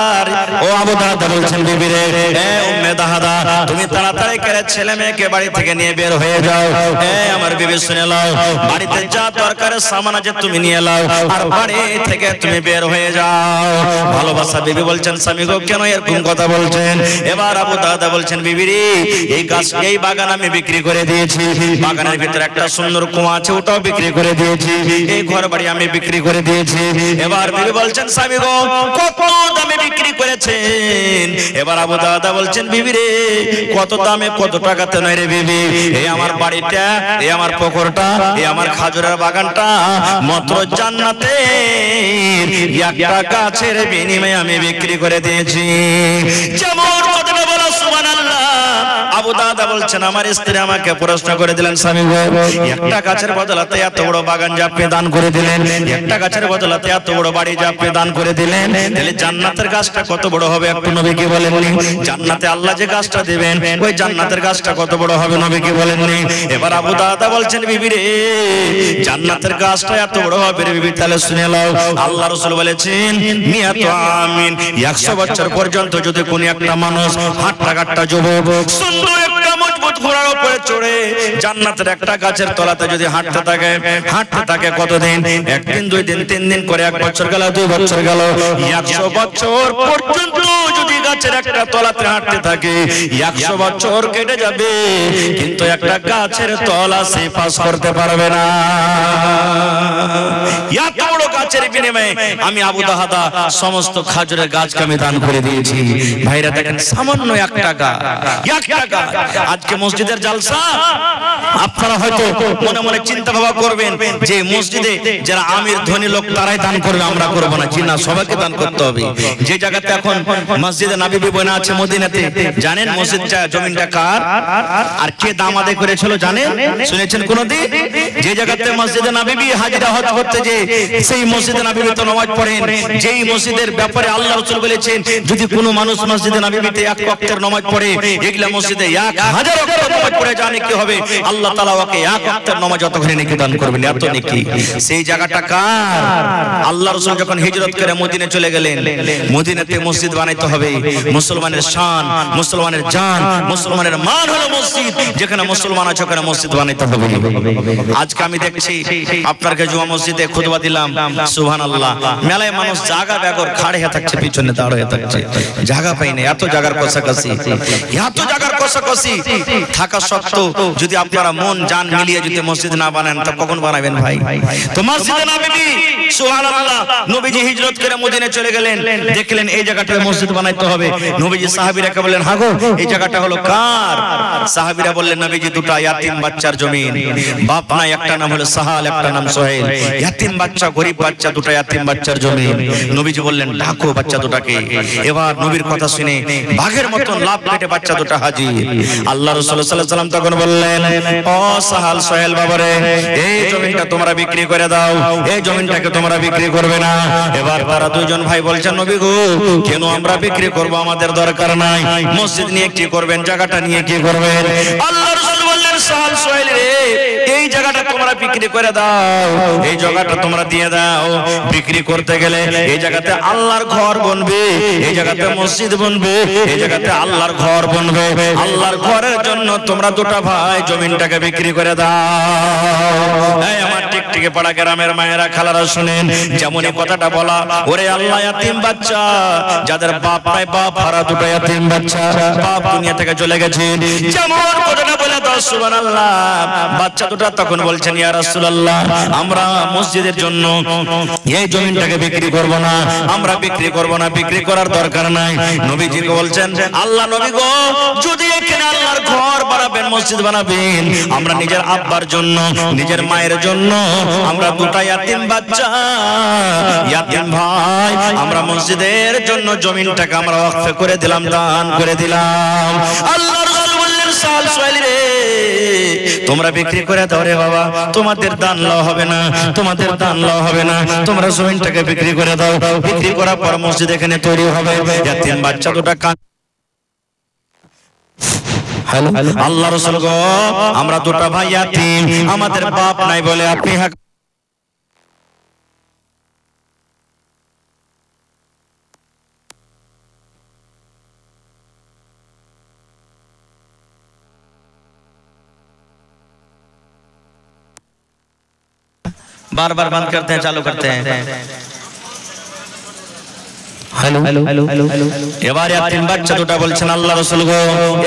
ও আবু দাহদা বলছেন বিবি রে, এ উম্মে দাহদা তুমি তাড়াতাড়ি করে ছেলে মেয়েকে বাড়ি থেকে নিয়ে বের হয়ে যাও। এ আমার বিবি শুনে নাও, বাড়িতে যা দরকারের সামান আছে তুমি নিয়ে নাও আর বাড়ি থেকে তুমি বের হয়ে যাও। ভালোবাসা বিবি বলছেন স্বামী গো কেন এরকম কথা বলছেন? এবার আবু দাহদা বলছেন বিবি রে, এই গাছ এই বাগান আমি বিক্রি করে দিয়েছি, বাগানের ভিতরে একটা সুন্দর কুয়া আছে ওটাও বিক্রি করে দিয়েছি, এই ঘর বাড়ি আমি বিক্রি করে দিয়েছি। এবার বিবি বলছেন স্বামী গো কত দামে বিক্রি করেছেন? এবার আবু দাহদা বলছেন বিবি রে কত দামে কত টাকাতে নয় রে বিবি, এই আমার বাড়িটা, এই আমার পুকুরটা, এই আমার খাজুরের বাগানটা মাত্র জান্নাতের একটা গাছের বিনিময়ে আমি বিক্রি করে দিয়েছি। যেমন কথাটা বলো সুবহানাল্লাহ। আবু দাহদা বলছেন আমার স্ত্রী আমাকে প্রশ্ন করে দিলেন স্বামী গো একটা গাছের বদলাতে এত বড় বাগান যে আপনি দান করে দিলেন, একটা গাছের বদলাতে এত বড় বাড়ি যে আপনি দান করে দিলেন, তাহলে জান্নাতের গাছটা কত বড় হবে একটু নবীকে বলেননি? জান্নাতে আল্লাহ যে গাছটা দিবেন ওই জান্নাতের গাছটা কত বড় হবে নবীকে বলেননি? এবার আবু দাহদা বলছেন বিবি রে জান্নাতের গাছটা এত বড় হবে রে বিবি, তাহলে শুনে নাও আল্লাহ রাসূল বলেছেন মিয়াতু আমিন 100 বছর পর্যন্ত যদি কোন একটা মানুষ হাঁটটা কাটটা যুবক সুন্দর একটা মজবুত ঘোড়ার উপরে চড়ে জান্নাতের একটা গাছের তলাতে যদি হাঁটতে থাকে কতদিন? একদিন, 2 দিন, 3 দিন করে 1 বছর গেল, 2 বছর গেল, 100 বছর পর্যন্ত যদি গাছের একটা তলাতে হাঁটতে থাকে 100 বছর কেটে যাবে কিন্তু একটা গাছের তলা সে পাস করতে পারবে না। এত বড় গাছের বিনিময়ে আমি আবু দাহদা সমস্ত খাজুরের গাছকে আমি দান করে দিয়েছি। ভাইরা দেখেন সামান্য 1 টাকা, 1 টাকা। আজকে মসজিদের জালসা আপনারা হয়তো মনে মনে চিন্তা ভাবনা করবেন যে মসজিদে যারা আমির ধনী লোক তারাই দান করবে, আমরা করব না। জি না, সবাইকে দান করতে হবে। যে জায়গাতে এখন মসজিদে নববী বনা আছে মদিনাতে, জানেন মসজিদটা জমিনটা কার আর কে দাম আদায় করেছিল জানেন? শুনেছেন কোনদিন? যে জায়গাতে মসজিদে নববী হাজিরা হতে যে সেই মসজিদে নববীতে নামাজ পড়েন, যেই মসজিদের ব্যাপারে আল্লাহ রাসূল বলেছেন যদি কোনো মানুষ মসজিদে নববীতে 1 ওয়াক্তের নামাজ পড়ে এগুলা মসজিদে 1000 ওয়াক্ত নামাজ পড়ে জানে কি হবে? আল্লাহ তাআলা ওকে 1 ওয়াক্তের নামাজ যতখানি নেকি দান করবেন, এত নেকি। সেই জায়গাটা কার? আল্লাহ রাসূল যখন হিজরত করে মদিনা চলে গেলেন, মদিনাতে মসজিদ বানাইতে হবে। মুসলমানের শান, মুসলমানের জান, মুসলমানের মান হলো মসজিদ। যেখানে মুসলমান আছে ওখানে মসজিদ বানাইতে হবে। আজকে আমি দেখছি আপনাকে জুমা মসজিদে খুতবা দিলাম, সুবহানাল্লাহ, মেলায় মানুষ জায়গা বেগর খাড়ে হয়ে থাকছে, পিছনে দাঁড় হয়ে থাকছে, জায়গা পাই না। এত জায়গার কষাকষি, এত জায়গার কষাকষি থাকা সত্ত্বেও যদি আপনারা মন জান মিলিয়ে যদি মসজিদ না বানান তা কখন বানাবেন ভাই? তো মসজিদে নববী সুবহানাল্লাহ, নবীজি হিজরত করে মদিনা চলে গেলেন, দেখলেন এই জায়গাটায় মসজিদ বানাইতে হবে। নবীজি সাহাবীরাকে বললেন হ্যাঁ গো এই জায়গাটা হলো কার? সাহাবীরা বললেন নবীজি দুটো ইয়াতিম বাচ্চার জমি, বাপ নাই, একটা নাম হলো সাহাল, একটা নাম সোহেল। ইয়াতিম বাচ্চা, গরীব বাচ্চা দুটো ইয়াতিম বাচ্চার জমি। নবীজি বললেন ডাকো বাচ্চা দুটাকে। এবার নবীর কথা শুনে বাঘের মতন লাফ কেটে বাচ্চা দুটো হাজির। আল্লাহ রাসূল সাল্লাল্লাহু আলাইহি ওয়াসাল্লাম তখন বললেন, ও সাহাল সোহেল বাবারে, এই জমিটা তোমরা বিক্রি করে দাও, এই জমিটাকে তোমরা বিক্রি করবে না। এবার তারা দুইজন ভাই বলছেন, নবী গো, কেন আমরা বিক্রি করব? আমাদের দরকার নাই। মসজিদ নিয়ে কি করবেন? জায়গাটা নিয়ে কি করবেন? আল্লাহ রাসূল বললেন, সাহাল সোহেল রে, এই জায়গাটা তোমরা বিক্রি করে দাও, এই জায়গাটা তোমরা দিয়ে দাও। বিক্রি করতে গেলে এই জায়গাতে আল্লাহর ঘর বনবে, এই জায়গাতে মসজিদ বনবে, এই জায়গাতে আল্লাহর ঘর বনবে। আল্লাহর ঘরের জন্য তোমরা দুটো ভাই জমিনটাকে বিক্রি করে দাও। এই আমার টিকটিকে পাড়া গ্রামের মায়েরা খালারা শুনেন, যেমন এই কথাটা বলা, ওরে আল্লাহ ইয়াতিম বাচ্চা যাদের বাপ নাই, বাপ হারা দুটো ইয়াতিম বাচ্চা, বাপ দুনিয়া থেকে চলে গেছে, যেমন কথাটা বলে দাও সুবহানাল্লাহ। বাচ্চা দুটো তখন বলছেন, ইয়া রাসূলুল্লাহ, আমরা মসজিদের জন্য এই জমিনটাকে বিক্রি করব না, আমরা বিক্রি করব না, বিক্রি করার দরকার নাই। নবীজিকে বলছেন, আল্লাহ নবী গো, যদি এখানে আল্লাহর ঘর বানাবেন, মসজিদ বানাবেন, আমরা নিজের আব্বার জন্য, নিজের মায়ের জন্য, আমরা দুটো ইয়াতিম বাচ্চা, ইয়াতিম ভাই, আমরা মসজিদের জন্য জমিনটাকে আমরা ওয়াকফ করে দিলাম, দান করে দিলাম। আল্লাহ রাসূল বললেন, সাল সোহেল রে, তোমরা বিক্রি করে দাও রে বাবা, তোমাদের দান লওয়া হবে না, তোমাদের দান লওয়া হবে না, তোমরা জমিনটাকে বিক্রি করে দাও। বিক্রি করার পর মসজিদ এখানে তৈরি হবে। ইয়াতিম বাচ্চা দুটো আল্লাহ রাসূল গো, আমরা দুটো ভাই ইয়াতিম, আমাদের বাপ নাই বলে আপনি बार बार बंद करते हैं, चालू करते हैं। Hello hello hello hello. এবারে ইয়াতিম বাচ্চা দুটো বলছেন, আল্লাহ রাসূল গো,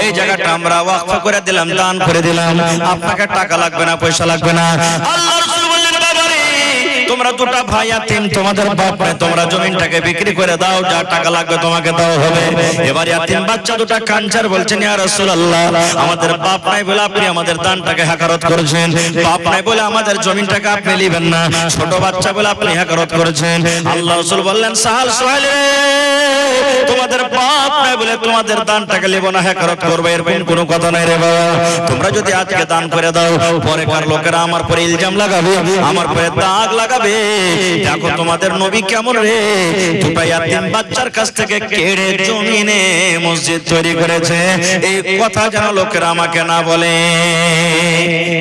এই জায়গাটা আমরা ওয়াকফ করে দিলাম, দান করে দিলাম, আপনাকে টাকা লাগবে না, পয়সা লাগবে না। আল্লাহ রাসূল বললেন, বাবারে, তোমরা দুটো ভাই ইয়াতিম, তোমাদের বাপ নাই, তোমরা জমিনটাকে বিক্রি করে দাও, যা টাকা লাগবে তোমাকে দাও হবে। এবার ইয়াতিম বাচ্চা দুটো কাঞ্চার বলছেন, ইয়া রাসূলুল্লাহ, আমাদের বাপ নাই বলে আপনি আমাদের দানটাকে হাকারত করেছেন, বাপ নাই বলে আমাদের জমিনটাকে আপনি নেবেন না, ছোট বাচ্চা বলে আপনি হাকারত করেছেন। আল্লাহ রাসূল বললেন, সাহাল সোহেল রে, তোমাদের বাপ নাই বলে তোমাদের দানটাকে নেব না, হাকারত করবে, এরকম কোনো কথা নাই রে বাবা। তোমরা যদি আজকে দান করে দাও, পরে কার লোকেরা আমার পরে ইলজাম লাগাবে, আমার পরে দাগ লাগাবে, দেখো তোমাদের নবী কেমন রে, দুটো ইয়াতিম বাচ্চার কাছ থেকে কেড়ে জমিনে মসজিদ তৈরি করেছে, এই কথা যেন লোকেরা আমাকে না বলে,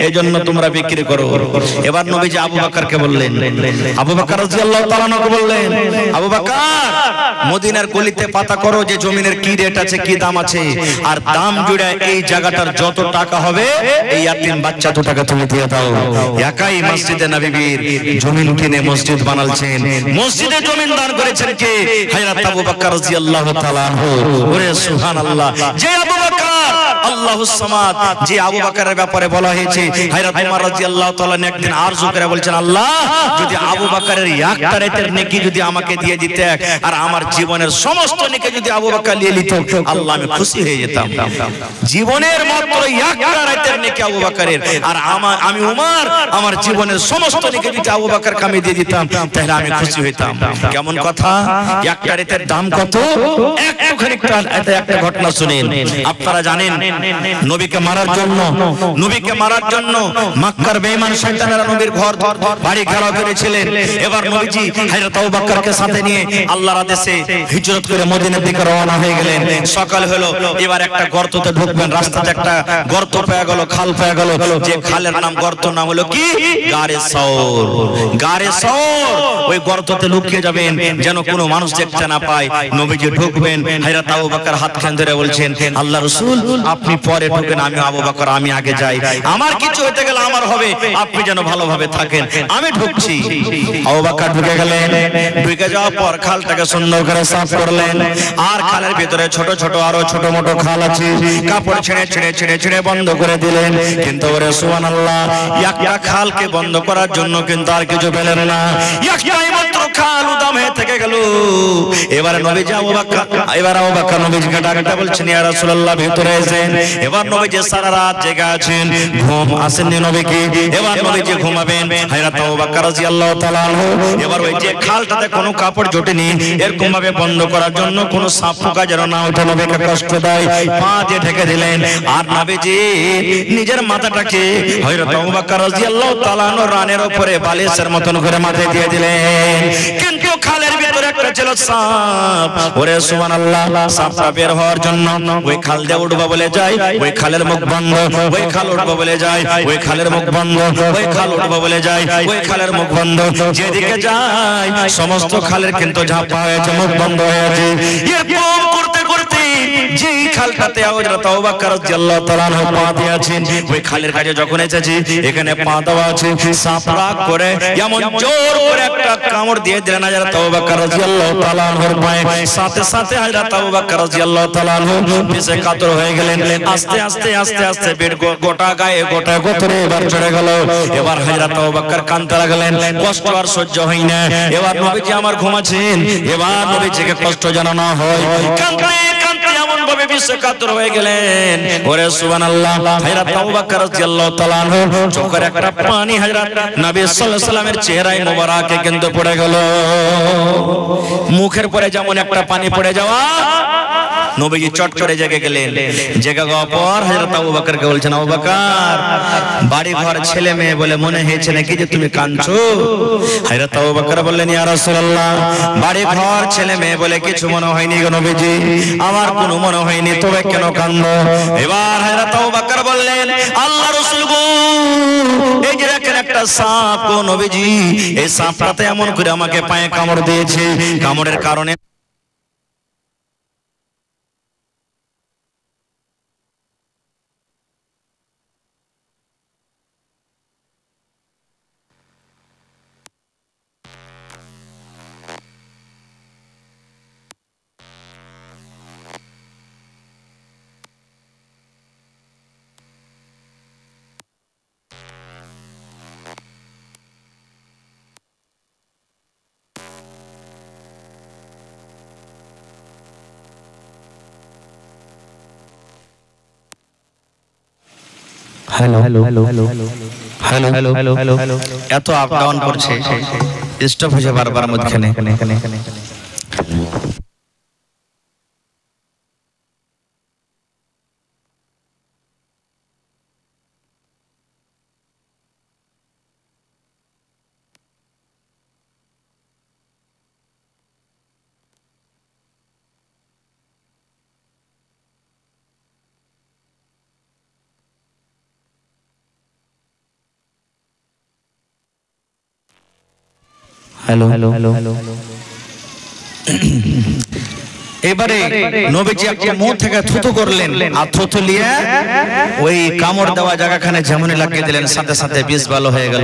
এই জন্য তোমরা বিক্রি করো। এবার নবীজি আবু বকরকে বললেন, আবু বকর রাদিয়াল্লাহু তাআলা আনহু বললেন, আবু বকর, মদিনার গলিতে পাতা করো যে জমিনের কি রেট আছে, কি দাম আছে, আর দাম জুড়ে এই জায়গাটার যত টাকা হবে এই ইয়াতিম বাচ্চা দুটাকে তুমি দিয়ে দাও। একাই মসজিদে নববীর জমিন কিনে মসজিদ বানালছেন, মসজিদে জমিন দান করেছেন কে? হযরত আবু বকর রাদিয়াল্লাহু তাআলা আনহু। ওরে সুবহানাল্লাহ, যে আবু বকর আল্লাহুস সামাদ, যে আবু বকরের ব্যাপারে বলা হয়েছে, হযরত ওমর রাদিয়াল্লাহু তাআলা একদিন আরজু করে বলছেন, আল্লাহ, যদি আবু বকরের একটা রাতের নেকি যদি আমাকে দিয়ে দিতে, আর আমার জীবনের সমস্ত নেকি যদি আবু বকর নিয়ে নিত, আল্লাহ আমি খুশি হয়ে যেতাম। জীবনের মাত্র একটা রাতের নেকি আবু বকরের, আর আমি ওমর আমার জীবনের সমস্ত নেকি যদি আবু বকর কামে দিয়ে দিতাম, তাহলে আমি খুশি হইতাম। কেমন কথা? একটা রাতের দাম কত? একটুখানি একটা ঘটনা শুনেন। আপনারা জানেন, নবীকে মারার জন্য মক্কার বেঈমান শয়তানেরা নবীর ঘর বাড়ি ঘেরাও করেছিলেন। এবার নবীজি হযরত আবু বকরকে সাথে নিয়ে আল্লাহর আদেশে হিজরত করে মদিনার দিকে রওনা হয়ে গেলেন। সকাল হলো, এবার একটা গর্ততে ঢুকবেন, রাস্তাতে একটা গর্ত পেয়ে গেল, খাল পেয়ে গেল, যে খালের নাম, গর্তর নাম হলো কি? গারে সওর। গারে সওর, ওই গর্ততে লুকিয়ে যাবেন যেন কোনো মানুষ দেখতে না পায়। নবীজি ঢুকবেন, হযরত আবু বকর হাত খান ধরে বলছেন, আল্লাহ রাসূল, আপনি পরে ঢুকেন, আমি আবু বকর আমি আগে যাই, আমার কিছু হতে গেলে আমার হবে, আপনি যেন ভালোভাবে থাকেন, আমি ঢুকছি। আবু বকর ঢুকে গেলেন। ঢুকে যাওয়ার পর খালটাকে সুন্দর করে সাফ করলেন, আর খালের ভিতরে ছোট ছোট আরো ছোট মোটো খাল আছে, কাপড় ছেড়ে ছেড়ে ছেড়ে ছেড়ে বন্ধ করে দিলেন। কিন্তু ওরে সুবহানাল্লাহ, একটা খালকে বন্ধ করার জন্য কিন্তু আর কিছু পেলেন না, একটাই মাত্র খাল উদাম হয়ে থেকে গেল। এবারে নবীজি আবু বকর নবীজিকে ডাকতে বলছেন, ইয়া রাসূলুল্লাহ, ভিতরে এসেন। এবার নবীজি সারা রাত জেগে আছেন, ঘুম আসেননি নবীকে। এবার নবীজি ঘুমাবেন, হযরত আবু বকর রাদিয়াল্লাহু তাআলা আনহু এবার ওই যে খালটাতে কোনো কাপড় জোটেনি, এরকম ভাবে বন্ধ করার জন্য কোনো সাপ পোকা যেন না ওঠে, নবীকে কষ্ট দেয়, পা দিয়ে ঢেকে দিলেন। আর নবীজি নিজের মাথাটাকে হযরত আবু বকর রাদিয়াল্লাহু তাআলা আনহু রানের উপরে বালিশের মতন করে মাথায় দিয়ে দিলেন। কিন্তু খালের ভিতরে একটা ছিল সাপ। ওরে সুবহানাল্লাহ, সাপটা বের হওয়ার জন্য ওই খাল দিয়ে উঠবো বলে যায়, ওই খালের মুখ বন্ধ, ওই খাল উঠবো বলে যায়, ওই খালের মুখ বন্ধ, ওই খাল উঠবো বলে যায়, ওই খালের মুখ বন্ধ। যেদিকে যায় সমস্ত খালের কিন্তু ঝাপা হয়েছে, মুখ বন্ধ হয়েছে। এরকম করতে করতে যেই খালটাতে হযরত আবু বকর রাদিয়াল্লাহু তাআলা আনহু পা দিয়েছেন, ওই খালের কাছে যখন এসেছে, এখানে পা দেওয়া আছে, সাপ রাগ করে এমন জোর করে একটা কামড় দিয়ে দিলেন হযরত আবু বকর রাদিয়াল্লাহু তাআলা আনহুর পায়ে। সাথে সাথে হযরত আবু বকর রাদিয়াল্লাহু তাআলা আনহু পিছে কাতর হয়ে গেলেন। আস্তে আস্তে আস্তে আস্তে বেড গোটা গায়ে গোটা গোতরে এবার চড়ে গেল। এবার হযরত আবু বকর কাঁদতে লাগলেন, কষ্ট আর সহ্য হয় না। এবার নবীজি আমার ঘুমাচ্ছেন, এবার নবীজিকে কষ্ট যেন না হয়, কাঁদতে কাঁদতে এমন ভাবে পিছে কাতর হয়ে গেলেন। ওরে সুবহানাল্লাহ, হযরত আবু বকর রাদিয়াল্লাহু তাআলা আনহু চোখের একটা পানি হযরত নবী সাল্লাল্লাহু আলাইহি ওয়াসাল্লামের চেহারায় মোবারকে কিন্তু পড়ে গেল। মুখের পরে যেমন একটা পানি পড়ে যাওয়া, নবীজি চট করে জেগে গেলেন। জেগে যাওয়ার পর হযরত আবু বকরকে বলছেন, আবু বকর, বাড়ি ঘর ছেলে মেয়ে বলে মনে হয়েছে নাকি যে তুমি কাঁদছো? হযরত আবু বকর বললেন, ইয়া রাসূলুল্লাহ, বাড়ি ঘর ছেলে মেয়ে বলে কিছু মনে হয়নি গো নবীজি, আমার কোনো মনে হয়নি, তবে কেন কাঁদো? এবার হযরত আবু বকর বললেন, আল্লাহ রাসূল গো, এই যে দেখেন একটা সাপ গো নবীজি, এই সাপটাতে এমন করে আমাকে পায়ে কামড় দিয়েছে, কামড়ের কারণে এত আপ ডাউন করছে, স্টপ হয়েছে বারবার মধ্যখানে। এবারে নবীজি একটা মুখ থেকে থুতু করলেন, আর থুতু নিয়ে ওই কামড় দেওয়া জায়গাখানে যেমনই লাগিয়ে দিলেন, সাথে সাথে বিষ ভালো হয়ে গেল।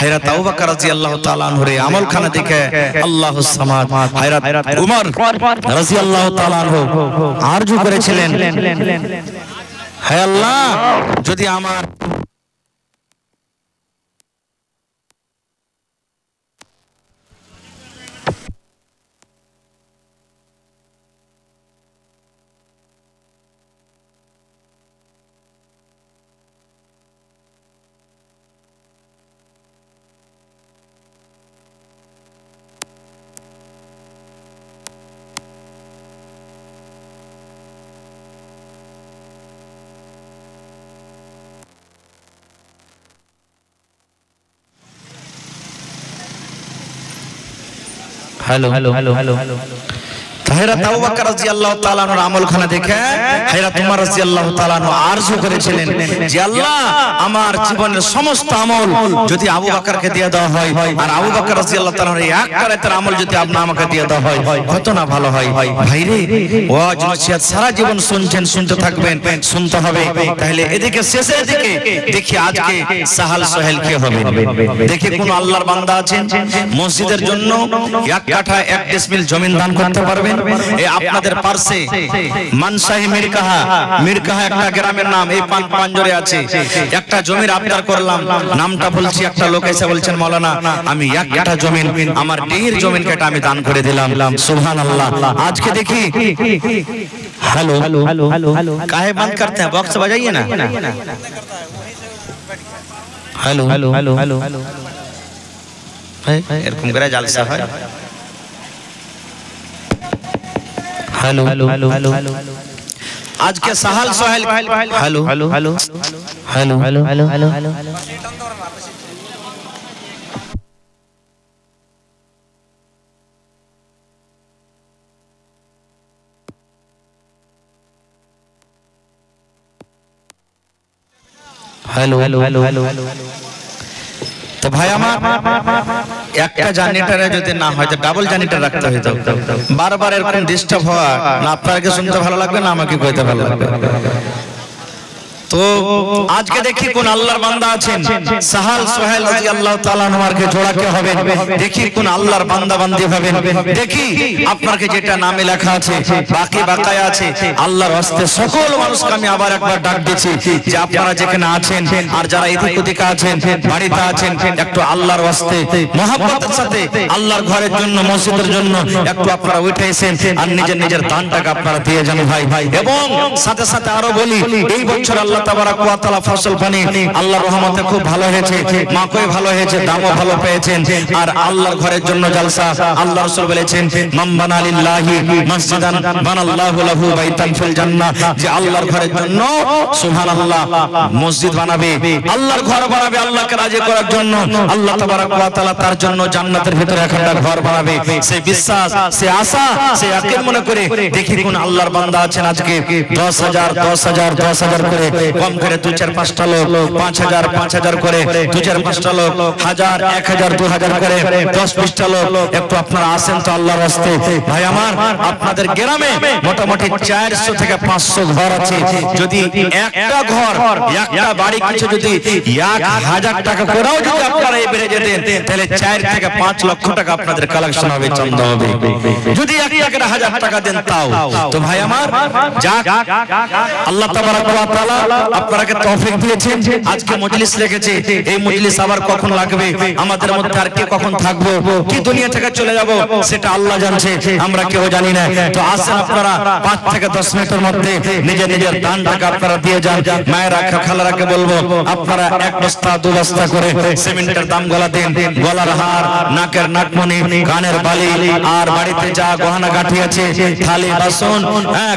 হযরত আবু বকর রাদিয়াল্লাহু তাআলা আনহুর আমলখানা দেখে আল্লাহুস সামাদ হযরত উমর রাদিয়াল্লাহু তাআলা আনহু আরজু করেছিলেন, হে আল্লাহ, যদি আমার হযরত আবু বকর রাদিয়াল্লাহু তাআলা আনহুর আমলখানা দেখে হযরত উমর রাদিয়াল্লাহু তাআলা আনহু আরজু করেছিলেন যে আল্লাহ, আমার জীবনের সমস্ত আমল যদি আবু বকরকে দিয়ে দেওয়া হয়, আর আবু বকর রাদিয়াল্লাহু তাআলা আনহুর এক কারাতের আমল যদি আপনি আমাকে দিয়ে দেওয়া হয়, কত না ভালো হয়। ভাইরে, ওয়াজ নসিহত সারা জীবন শুনছেন, শুনতে থাকবেন, শুনতে হবে। তাহলে এদিকে শেষের দিকে দেখি আজকে সাহাল সোহেল কি হবে। দেখি কোন আল্লাহর বান্দা আছেন মসজিদের জন্য 1 কাঠা 1 ডিসমিল জমিন দান করতে পারবেন? এই আপনাদের পাশে মানসাহি মিরকাহা একটা গ্রামের নাম, এই পাঞ্জরে আছে। একটা জমির আবদার করলাম, নামটা বলছি, একটা লোক এসে বলছেন, মাওলানা আমি 1 কাঠা জমিন, আমার ডিহির জমিন কেটে আমি দান করে দিলাম। সুবহানাল্লাহ। আজকে দেখি हेलो काहे बंद करते हैं, बॉक्स बजाइए ना। हेलो हेलो हेलो हेलो এরকম করে জালসা হয়। हेलो हेलो हेलो हेलो आज के सहल Sohail hello hello hello hello hello hello hello hello hello hello hello तो भाई একটা জেনারেটরে যদি না হয় তো ডাবল জেনারেটর রাখতে হইতো। বারবার এরকম ডিস্টার্ব হওয়া না আপনাকে শুনতে ভালো লাগবে না আমাকে কইতে ভালো লাগবে। তো আজকে দেখি কোন আল্লাহর বান্দা আছেন সাহাল সোহেল রাদিয়াল্লাহু তাআলা আনহুকে জোড়াকে হবে, দেখি কোন আল্লাহর বান্দা বান্দি হবেন। দেখি আপনাকে যেটা নামে লেখা আছে বাকি বাকায়া আছে আল্লাহর হস্তে সকল মানুষকে আমি আবার একবার ডাক দিচ্ছি যে আপনারা যেখানে আছেন আর যারা এদিক ওদিকে আছেন বাড়িতে আছেন একটু আল্লাহর হস্তে মহব্বতের সাথে আল্লাহর ঘরের জন্য মসজিদের জন্য একটু আপনারা উঠে এসেন আর নিজের নিজের দানটাকে আপনারা দিয়ে যান ভাই। এবং সাথে সাথে আরো বলি এই বছর আল্লাহ তাবারাক ওয়া তাআলা ফসল পানি আল্লাহর রহমতে খুব ভালো হয়েছে, মাকই ভালো হয়েছে, দামও ভালো পেয়েছেন। আর আল্লাহর ঘরের জন্য জলসা আল্লাহ রাসূল বলেছেন মান বানা লিল্লাহি মসজিদান বানাল্লাহু লাহু বাইতান ফিল জান্নাহ, যে আল্লাহর ঘরের জন্য সুবহানাল্লাহ মসজিদ বানাবে, আল্লাহর ঘর বানাবে আল্লাহকে রাজি করার জন্য, আল্লাহ তাবারাক ওয়া তাআলা তার জন্য জান্নাতের ভিতরে একটা ঘর বানাবে। সেই বিশ্বাস, সেই আশা, সেই ইয়াকিন মনে করে দেখি কোন আল্লাহর বান্দা আছেন আজকে 10,000 10,000 10,000 করে কম করে 2-4-5টা লোক 5,000 5,000 করে 2-4-5টা লোক 1000 1000 2000 করে 10-20টা লোক একটু আপনারা আসেন তো আল্লাহর রাস্তে। ভাই আমার আপনাদের গ্রামে মোটামুটি 400 থেকে 500 ঘর আছে, যদি একটা ঘর একটা বাড়ি কিছু যদি 1000 টাকা করেও যদি আপনারা এই বেড়ে যেতেন তাহলে 4 থেকে 5 লক্ষ টাকা আপনাদের কালেকশন হবে, চন্দ হবে। যদি একটা 1000 টাকা দেন তাও তো ভাই আমার যাক আল্লাহ তাবারাক ওয়া তাআলা আপনাকে তৌফিক দিয়েছেন, আজকে মজলিস রেখেছে। এই মজলিস আবার কখন লাগবে, আমাদের মধ্যে আর কে কখন থাকবো, কি দুনিয়া থেকে চলে যাব সেটা আল্লাহ জানছে, আমরা কেউ জানি না। তো আসেন আপনারা 5 থেকে 10 মিনিটের মধ্যে নিজের নিজের দান টাকা আপনারা দিয়ে যান। মায়েরা খালারাকে বলবো আপনারা 1 বস্তা 2 বস্তা করে সিমেন্টের দাম গলা দেন, গলার হার, নাকের নাকমণি, কানের বালি আর বাড়িতে যা গহনা গাঁঠি আছে থালি বাসন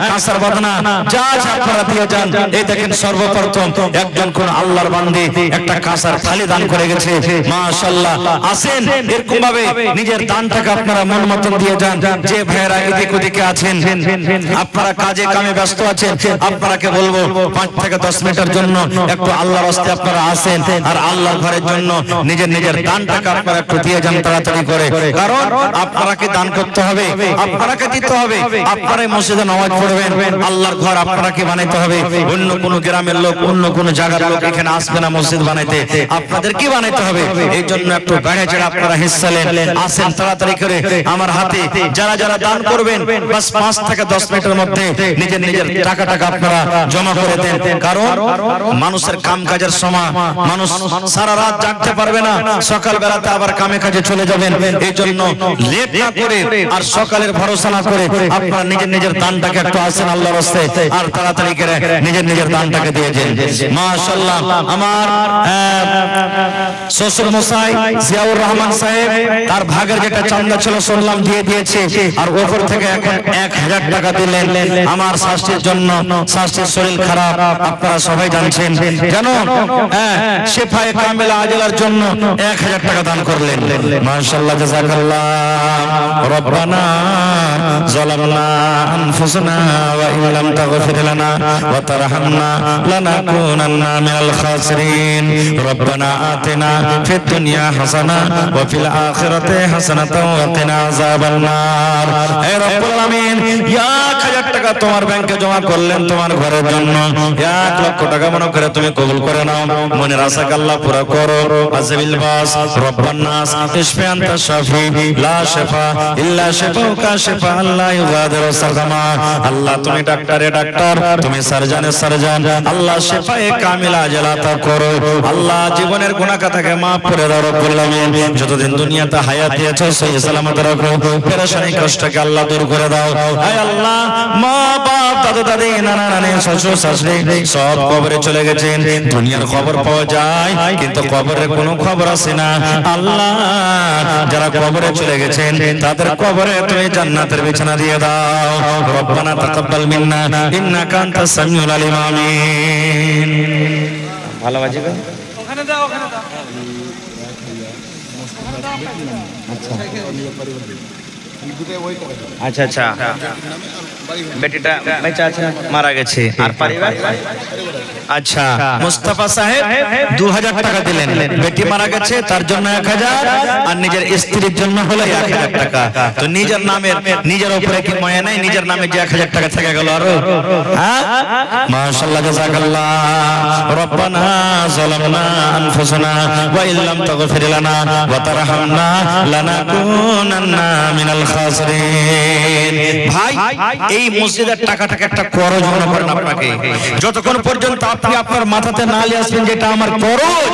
কাঁসার বদনা যা যা আপনারা দিয়ে যান। এই দেখেন সর্বপ্রথম একজন কোন আল্লাহর বান্দী একটা কাঁসার থালি দান করে গেছে, মাশাআল্লাহ। আসেন এরকম ভাবে নিজের দানটাকে আপনারা মন মতন দিয়ে যান। যে ভাইরা এদিক ওদিকে আছেন আপনারা কাজে কামে ব্যস্ত আছেন, আপনাকে বলবো 5 থেকে 10 মিনিটের জন্য একটু আল্লাহর রাস্তায় আপনারা আসেন আর আল্লাহর ঘরের জন্য নিজের নিজের দানটাকে আপনারা একটু দিয়ে যান তাড়াতাড়ি করে। কারণ আপনাকে দান করতে হবে, আপনাকে দিতে হবে, আপনারাই মসজিদে নামাজ পড়বেন, আল্লাহর ঘর আপনাকে বানাইতে হবে। অন্য কোন গ্রামের লোক অন্য কোন জায়গার লোক এখানে আসবে না মসজিদ বানাইতে, আপনাদের কি বানাইতে হবে। এই জন্য একটু বেড়ে চড়ে আপনারা হিস্সা নেন, আসেন তাড়াতাড়ি করে। আমার হাতে যারা যারা দান করবেন বাস 5 থেকে 10 মিনিটের মধ্যে নিজের নিজের টাকা আপনারা জমা করে দেন। কারণ মানুষের কাম কাজের সময় মানুষ সারা রাত জাগতে পারবে না, সকাল বেলাতে আবার কামে কাজে চলে যাবেন। এই জন্য লেট না করে আর সকালের ভরসা না করে আপনারা নিজের নিজের দানটাকে একটু আসেন আল্লাহর রাস্তায় আর তাড়াতাড়ি করে নিজের নিজের দানটাকে দিয়ে দেন। মাশাআল্লাহ আমার শ্বশুর মশাই জিয়াউর রহমান সাহেব তার ভাগের যেটা চাঁদা ছিল শুনলাম দিয়ে দিয়েছে, আর ওপর থেকে এখন 1000 টাকা দিলেন আমার শাশুড়ির জন্য। শাশুড়ির শরীর খারাপ আপনারা সবাই জানছেন, জানো শেফায়ে কামেলা আজলার জন্য 1000 টাকা দান করলেন। মাশাআল্লাহ জাযাকাল্লাহ। রব্বানা যালামনা আনফুসানা ওয়া ইন লাম তাগফির লানা ওয়া তারহামনা লানাকুনান্না মিনাল খাসিরিন। রব্বানা আতিনা ফিদ দুনিয়া হাসানা ওয়া ফিল আখিরাতি হাসানাতাও ওয়া কিনা আযাবান নার। হে রব্বুল আলামিন 1000 টাকা তোমার ব্যাংকে জমা করলেন তোমার ঘরের জন্য, 1 লক্ষ টাকা মনে করে তুমি কবুল করে নাও। মনের আশাকে আল্লাহ পুরা করো। আযবিল বাস রব্বান নাস ইশফি আনতা শাফি লা শিফা ইল্লা শিফাউকা শিফা লা ইউগাদিরু সাকামা। আল্লাহ তুমি ডাক্তারে ডাক্তার, তুমি সার্জনে সার্জন, আল্লাহ শিফায়ে কামিলা আতা করো আল্লাহ জীবনের গুনাহ খাতাকে maaf করে দাও রব্বুল আলামিন যতদিন দুনিয়াতে হায়াত দিয়েছো সেই সালামত রাখো পেরেশানি কষ্টকে আল্লাহ দূর করে দাও হে আল্লাহ মা বাপ দাদু দাদি নানা নানি শ্বশুর শাশুড়ি সব কবরে চলে গেছেন দুনিয়ার খবর পাওয়া যায় কিন্তু কবরের কোনো খবর আসে না আল্লাহ যারা কবরে চলে গেছেন তাদের কবরে তুমি জান্নাতের বিছানা দিয়ে দাও রব্বানা তাকাব্বাল মিন্না ইন্নাকা আনতাস সামিউল আলিম আমিন ভালো বাজিবা ওখানে দাও আচ্ছা আচ্ছা বেটিটা বেঁচে আছে মারা গেছে আর পরিবার আচ্ছা মুস্তাফা সাহেব 2000 টাকা দিলেন বেটি মারা গেছে তার জন্য 1000 আর নিজের স্ত্রীর জন্য হলো 1000 টাকা তো নিজের নামের নিজের উপরে কি মায়া নাই নিজের নামে যে 1000 টাকা থেকে গেল আর হ্যাঁ মাশাআল্লাহ জাযাকাল্লাহ রব্বানা যালামনা আনফুসানা ওয়া ইল্লাম তাগফির লানা ওয়া তারহামনা লানাকুনান্না মিনাল খাসিরিন ভাই এই মসজিদের টাকাটাকে একটা খরচ মনে করেন আপনাকে যতক্ষণ পর্যন্ত আপনি আপনার মাথাতে না নিয়ে আসবেন যেটা আমার খরচ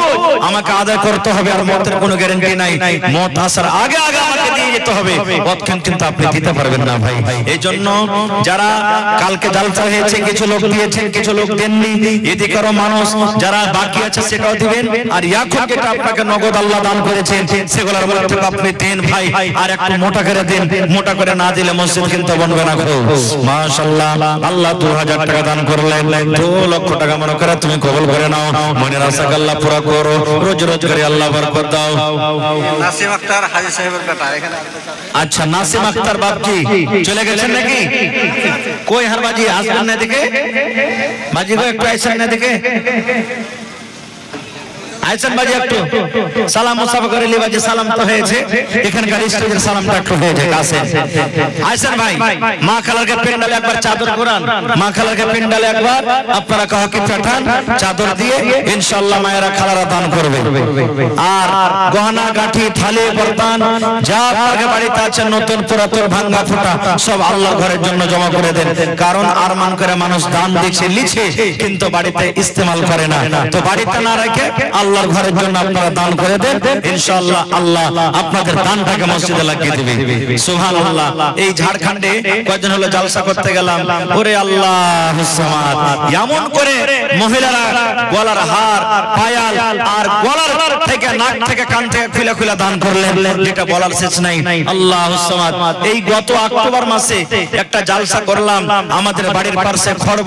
আমাকে আদায় করতে হবে আর মতের কোনো গ্যারান্টি নাই মত আসার আগে আগে আমাকে দিয়ে যেতে হবে ততক্ষণ কিন্তু আপনি দিতে পারবেন না ভাই এইজন্য যারা কালকে জালসা হয়েছে কিছু লোক দিয়েছেন কিছু লোক দেননি এদিকেরও মানুষ যারা বাকি আছে সেটাও দিবেন আর এখন যেটা আপনাকে নগদ আল্লাহ দান করেছেন সেগুলোর মধ্যে আপনি দেন ভাই আর একটু মোটা করে দেন মোটা করে না দিলে মসজিদ কিন্তু বনবে না মাশাআল্লাহ আল্লাহ 2000 টাকা দান করলেন 2 লক্ষ টাকা মনে করে তুমি কবুল করে নাও মনের আশা আল্লাহ পুরো করো রোজ রোজ করে আল্লাহ বরকত দাও নাসিম আক্তার হাজী সাহেবের বেটা এখানে আচ্ছা নাসিম আক্তার বাপজি চলে গেছেন নাকি কই হার বাজি আসবেন না দিকে বাজি গো একটু আইসেন না দিকে আইসেন বাজি একটু সালাম মুসাফা করে লি বাজি সালাম তো হয়েছে এখানকার স্টেজের সালামটা একটু হয়ে যায় কাছে আইসেন ভাই মা খালারকে পেন্ডালে একবার চাদর কোরআন মা খালারকে পেন্ডালে একবার আপনারা কাহ কি পাঠান চাদর দিয়ে ইনশাআল্লাহ মায়েরা খালারা দান করবে আর গহনা গাঁঠি থালি বর্তমান যা আপনাদের বাড়িতে আছে নতুন পুরাতন ভাঙা ফোটা সব আল্লাহর ঘরের জন্য জমা করে দেন কারণ আরমান করে মানুষ দান দিচ্ছে লিছে কিন্তু বাড়িতে ইস্তেমাল করে না তো বাড়িতে না রেখে আল্লাহর ঘরের জন্য আপনারা দান করে দেন ইনশাআল্লাহ আল্লাহ আপনাদের দানটাকে মসজিদে লাগিয়ে দিবে সুবহানাল্লাহ এই ঝাড়খণ্ডে কয়েকদিন হলো জালসা করতে গেলাম ওরে আল্লাহুস সামাদ এমন করে মহিলারা গলার হার পায়াল আর গলার থেকে নাক থেকে কান থেকে খুলে খুলে দান করলেন যেটা বলার শেষ নাই আল্লাহুস সামাদ এই গত অক্টোবর মাসে একটা জালসা করলাম আমাদের বাড়ির পাশে খড়